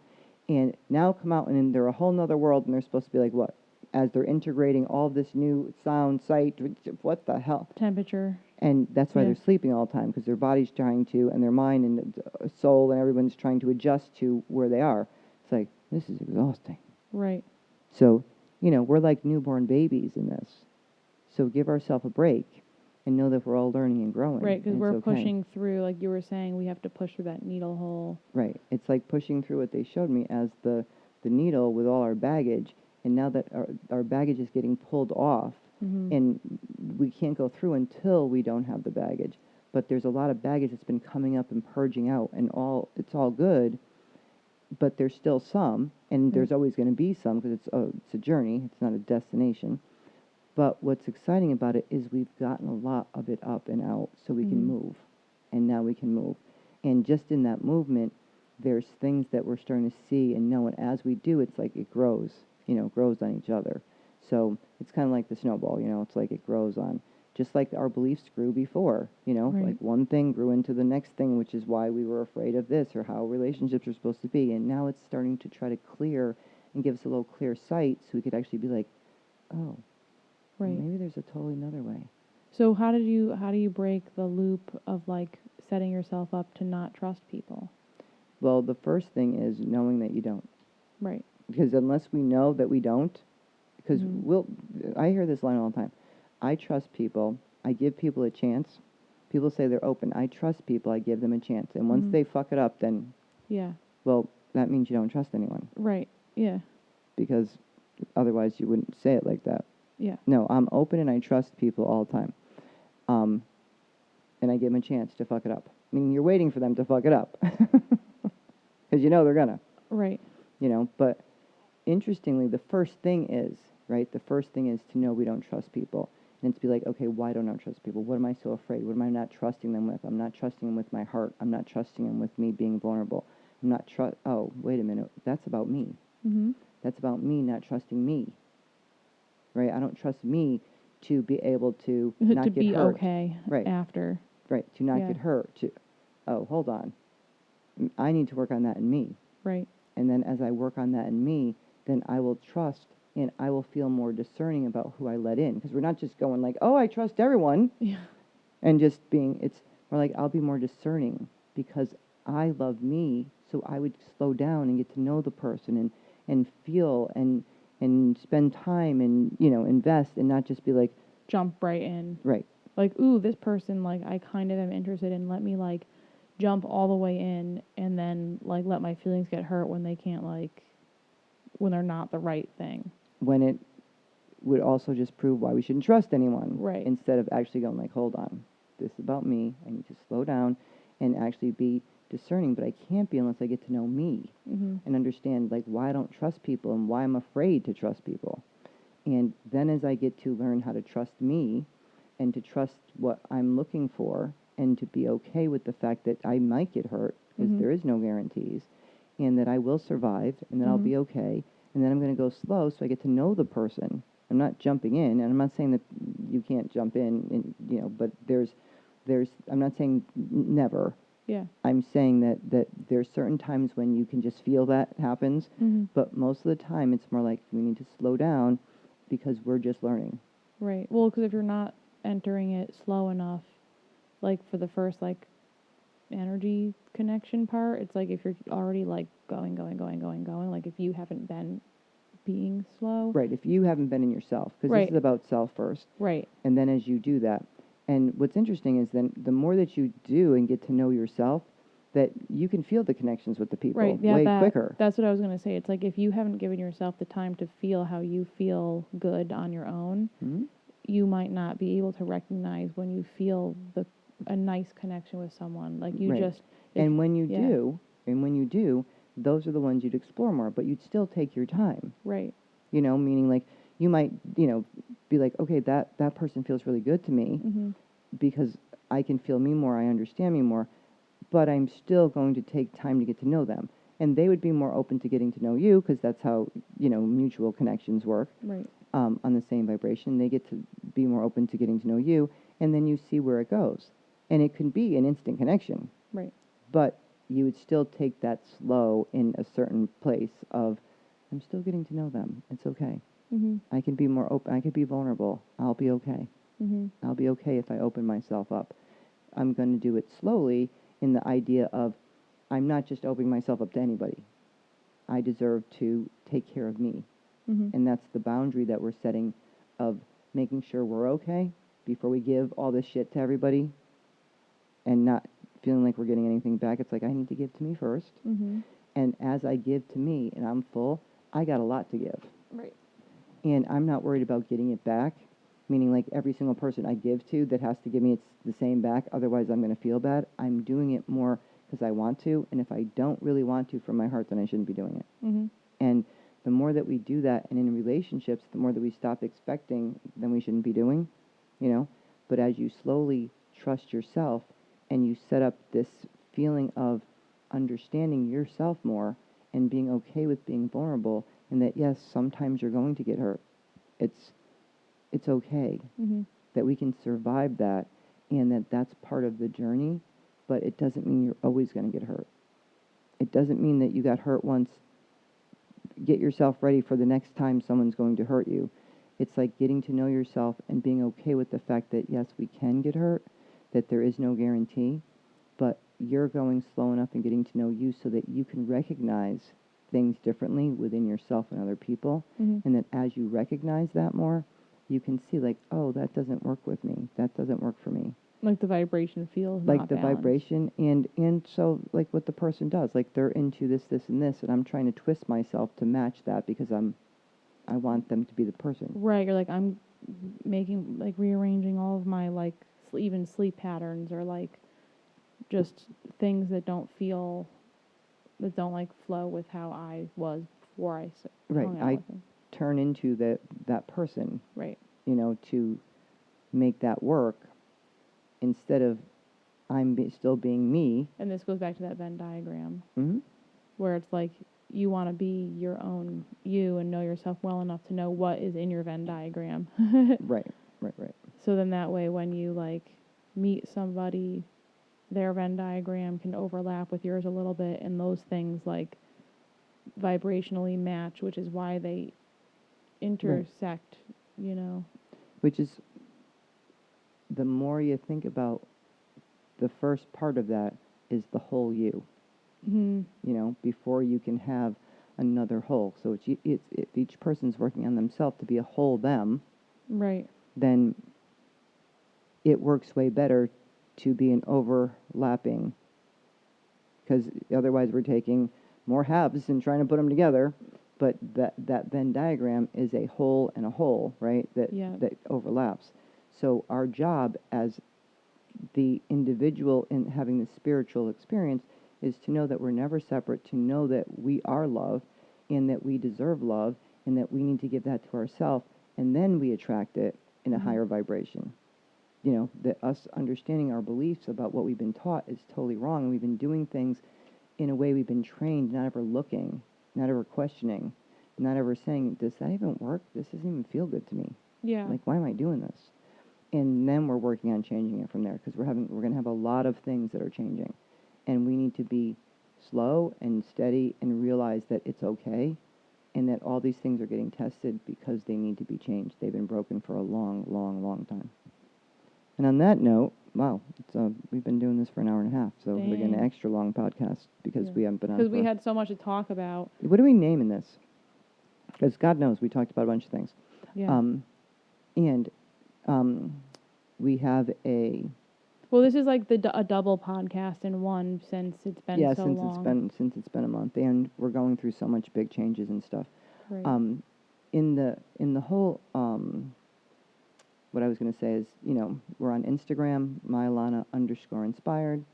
And now come out, and they're a whole nother world, and they're supposed to be like, what? As they're integrating all this new sound, sight, what the hell? Temperature. And that's why Yeah. they're sleeping all the time, because their body's trying to, and their mind and soul and everyone's trying to adjust to where they are. It's like, this is exhausting. Right. So, we're like newborn babies in this. So give ourselves a break and know that we're all learning and growing. Right, because and we're it's okay. pushing through, like you were saying, we have to push through that needle hole. Right. It's like pushing through what they showed me as the needle with all our baggage, and now that our baggage is getting pulled off, Mhm. and we can't go through until we don't have the baggage. But there's a lot of baggage that's been coming up and purging out, and it's all good, but there's still some, and there's always going to be some, because it's a journey, it's not a destination. But what's exciting about it is we've gotten a lot of it up and out, so we can move, and now we can move. And just in that movement, there's things that we're starting to see and know, and as we do, it's like it grows, grows on each other. So it's kind of like the snowball, it's like it grows on just like our beliefs grew before, you know, Right. like one thing grew into the next thing, which is why we were afraid of this or how relationships are supposed to be. And now it's starting to try to clear and give us a little clear sight so we could actually be like, oh, Right. maybe there's a totally another way. So how do you break the loop of like setting yourself up to not trust people? Well, the first thing is knowing that you don't. Right. Because unless we know that we don't, because Mhm. I hear this line all the time. I trust people. I give people a chance. People say they're open. I trust people. I give them a chance. And once Mhm. they fuck it up, then, Yeah. well, that means you don't trust anyone. Right. Yeah. Because otherwise you wouldn't say it like that. Yeah. No, I'm open and I trust people all the time. And I give them a chance to fuck it up. I mean, you're waiting for them to fuck it up. Because you know they're gonna. Right. You know, but interestingly, the first thing is, right, the first thing is to know we don't trust people. And it's be like, okay, why don't I trust people? What am I so afraid? What am I not trusting them with? I'm not trusting them with my heart. I'm not trusting them with me being vulnerable. I'm not oh, wait a minute. That's about me. Mhm. That's about me not trusting me. Right? I don't trust me to be able to not to get be hurt. okay Right. after. Right. To not Yeah. get hurt. Oh, hold on. I need to work on that in me. Right. And then as I work on that in me, then I will trust and I will feel more discerning about who I let in. Because we're not just going like, oh, I trust everyone. Yeah. And just being, it's more like, I'll be more discerning because I love me. So I would slow down and get to know the person and feel and spend time and, you know, invest and not just be like, Jump right in. right. Like, ooh, this person, like, I kind of am interested in. Let me, like, jump all the way in and then, like, let my feelings get hurt when they can't, like, when they're not the right thing. When it would also just prove why we shouldn't trust anyone. Right. Instead of actually going like, hold on, this is about me. I need to slow down and actually be discerning, but I can't be unless I get to know me Mm-hmm. and understand like why I don't trust people and why I'm afraid to trust people. And then as I get to learn how to trust me and to trust what I'm looking for and to be okay with the fact that I might get hurt because Mhm. there is no guarantees and that I will survive and that I'll be okay. And then I'm going to go slow so I get to know the person. I'm not jumping in, and I'm not saying that you can't jump in, and, you know, but I'm not saying never. Yeah. I'm saying that there's certain times when you can just feel that happens, Mhm. but most of the time it's more like we need to slow down because we're just learning. Right. Well, because if you're not entering it slow enough, like for the first like energy connection part, it's like if you're already like going, like if you haven't been being slow. Right, if you haven't been in yourself, because Right. this is about self first. Right. And then as you do that, and what's interesting is then the more that you do and get to know yourself, that you can feel the connections with the people Right. Yeah. way quicker. That's what I was gonna say. It's like if you haven't given yourself the time to feel how you feel good on your own, Mm-hmm. you might not be able to recognize when you feel a nice connection with someone. Like you Right. just. And when you do, those are the ones you'd explore more, but you'd still take your time. Right. You know, meaning like you might, you know, be like, okay, that person feels really good to me Mhm. because I can feel me more, I understand me more, but I'm still going to take time to get to know them. And they would be more open to getting to know you because that's how, you know, mutual connections work. Right. On the same vibration. They get to be more open to getting to know you, and then you see where it goes. And it can be an instant connection, Right. but you would still take that slow in a certain place of, I'm still getting to know them. It's okay. Mhm. I can be more open. I can be vulnerable. I'll be okay. Mhm. I'll be okay if I open myself up. I'm going to do it slowly in the idea of I'm not just opening myself up to anybody. I deserve to take care of me. Mhm. And that's the boundary that we're setting of making sure we're okay before we give all this shit to everybody and not feeling like we're getting anything back. It's like, I need to give to me first. Mhm. And as I give to me and I'm full, I got a lot to give. Right. And I'm not worried about getting it back, meaning like every single person I give to that has to give me it's the same back, otherwise I'm going to feel bad. I'm doing it more because I want to, and if I don't really want to from my heart, then I shouldn't be doing it. Mhm. And the more that we do that, and in relationships, the more that we stop expecting, then we shouldn't be doing, you know. But as you slowly trust yourself and you set up this feeling of understanding yourself more and being okay with being vulnerable, and that yes, sometimes you're going to get hurt. It's okay. Mhm. that we can survive that, and that that's part of the journey, but it doesn't mean you're always going to get hurt. It doesn't mean that you got hurt once. Get yourself ready for the next time someone's going to hurt you. It's like getting to know yourself and being okay with the fact that, yes, we can get hurt, that there is no guarantee, but you're going slow enough and getting to know you so that you can recognize things differently within yourself and other people. Mm-hmm. And that as you recognize that more, you can see like, oh, that doesn't work with me. That doesn't work for me. Like the vibration feels Like not the balanced. vibration, and so like what the person does, like they're into this, and this, and I'm trying to twist myself to match that because I want them to be the person. Right, you're like, I'm making, like, rearranging all of my, like, even sleep patterns, or, like, just things that don't like, flow with how I was before I Right, hung out I with them. turn into that person, Right. To make that work, instead of still being me. And this goes back to that Venn diagram, Mm-hmm. where it's like, you want to be your own you and know yourself well enough to know what is in your Venn diagram. Right. So then that way, when you, like, meet somebody, their Venn diagram can overlap with yours a little bit, and those things, like, vibrationally match, which is why they intersect, Which is, the more you think about the first part of that is the whole you. Mm-hmm. Before you can have another whole. So if each person's working on themselves to be a whole them, Right. then it works way better to be an overlapping, because otherwise we're taking more halves and trying to put them together. But that Venn diagram is a whole and a whole, right? That overlaps. So our job as the individual in having the spiritual experience is to know that we're never separate, to know that we are love, and that we deserve love, and that we need to give that to ourselves, and then we attract it in a higher vibration. That us understanding our beliefs about what we've been taught is totally wrong, and we've been doing things in a way we've been trained, not ever looking, not ever questioning, not ever saying, does that even work? This doesn't even feel good to me. Yeah. Like, why am I doing this? And then we're working on changing it from there, because we're going to have a lot of things that are changing, and we need to be slow and steady and realize that it's okay, and that all these things are getting tested because they need to be changed. They've been broken for a long, long, long time. And on that note, wow, we've been doing this for an hour and a half, so we're getting an extra long podcast because we haven't been on. Because we had so much to talk about. What are we naming this? Because God knows we talked about a bunch of things. Yeah. We have a. Well, this is like a double podcast in one, since it's been so long. since it's been a month, and we're going through so much big changes and stuff. Right. In the whole what I was going to say is, we're on Instagram, Mylana_inspired.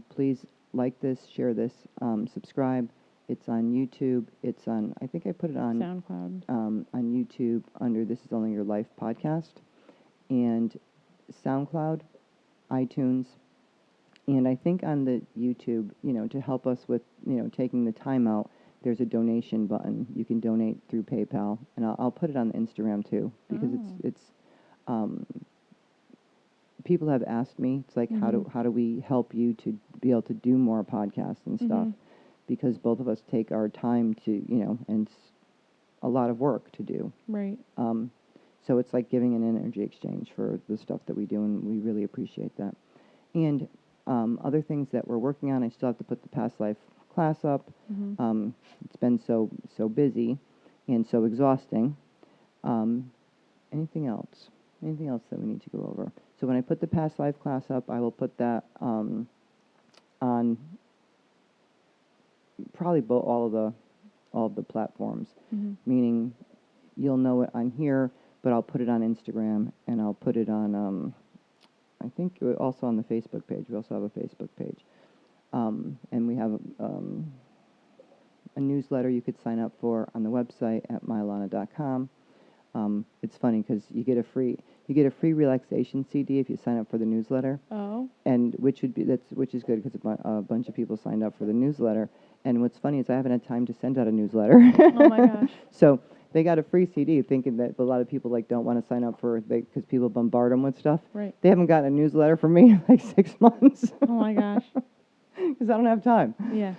Please like this, share this, subscribe. It's on YouTube. It's on, I think I put it on SoundCloud. On YouTube under This Is Only Your Life podcast, and SoundCloud, iTunes, and I think on the YouTube, to help us with, taking the time out, there's a donation button. You can donate through PayPal, and I'll put it on the Instagram too, because it's people have asked me, it's like, how do we help you to be able to do more podcasts and stuff, because both of us take our time to, and it's a lot of work to do. Right. So it's like giving an energy exchange for the stuff that we do, and we really appreciate that. And other things that we're working on, I still have to put the past life class up. It's been so busy and so exhausting. Anything else? Anything else that we need to go over? So when I put the past life class up, I will put that on probably all of the platforms. Meaning, you'll know it on here, but I'll put it on Instagram, and I'll put it on I think also on the Facebook page. We also have a Facebook page, and we have a newsletter you could sign up for on the website at mylana.com. It's funny because you get a free relaxation CD if you sign up for the newsletter. Oh. And which is good, because a bunch of people signed up for the newsletter. And what's funny is I haven't had time to send out a newsletter. Oh my gosh. So They got a free CD thinking that a lot of people like don't want to sign up for it because people bombard them with stuff. Right. They haven't gotten a newsletter from me in like 6 months. Oh my gosh. Because I don't have time. Yeah.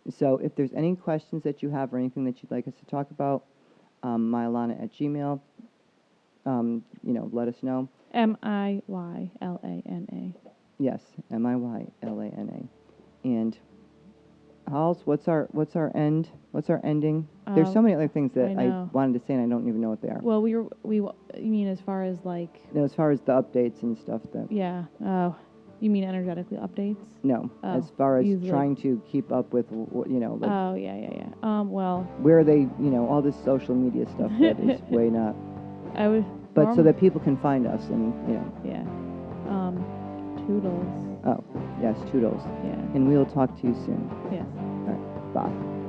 So if there's any questions that you have or anything that you'd like us to talk about, myalana@gmail. Let us know. MIYLANA. Yes, MIYLANA. And Halls, what's our end? What's our ending? There's so many other things that I wanted to say and I don't even know what they are. Well, you mean as far as like? No, as far as the updates and stuff that. Yeah. Oh, you mean energetically updates? No, as far as trying to keep up with, like, oh yeah. Well. Where are they? All this social media stuff that is way not. I would. But so that people can find us and Yeah. Toodles. Oh, yes, toodles. Yeah. And we'll talk to you soon. Yes. All right. Bye.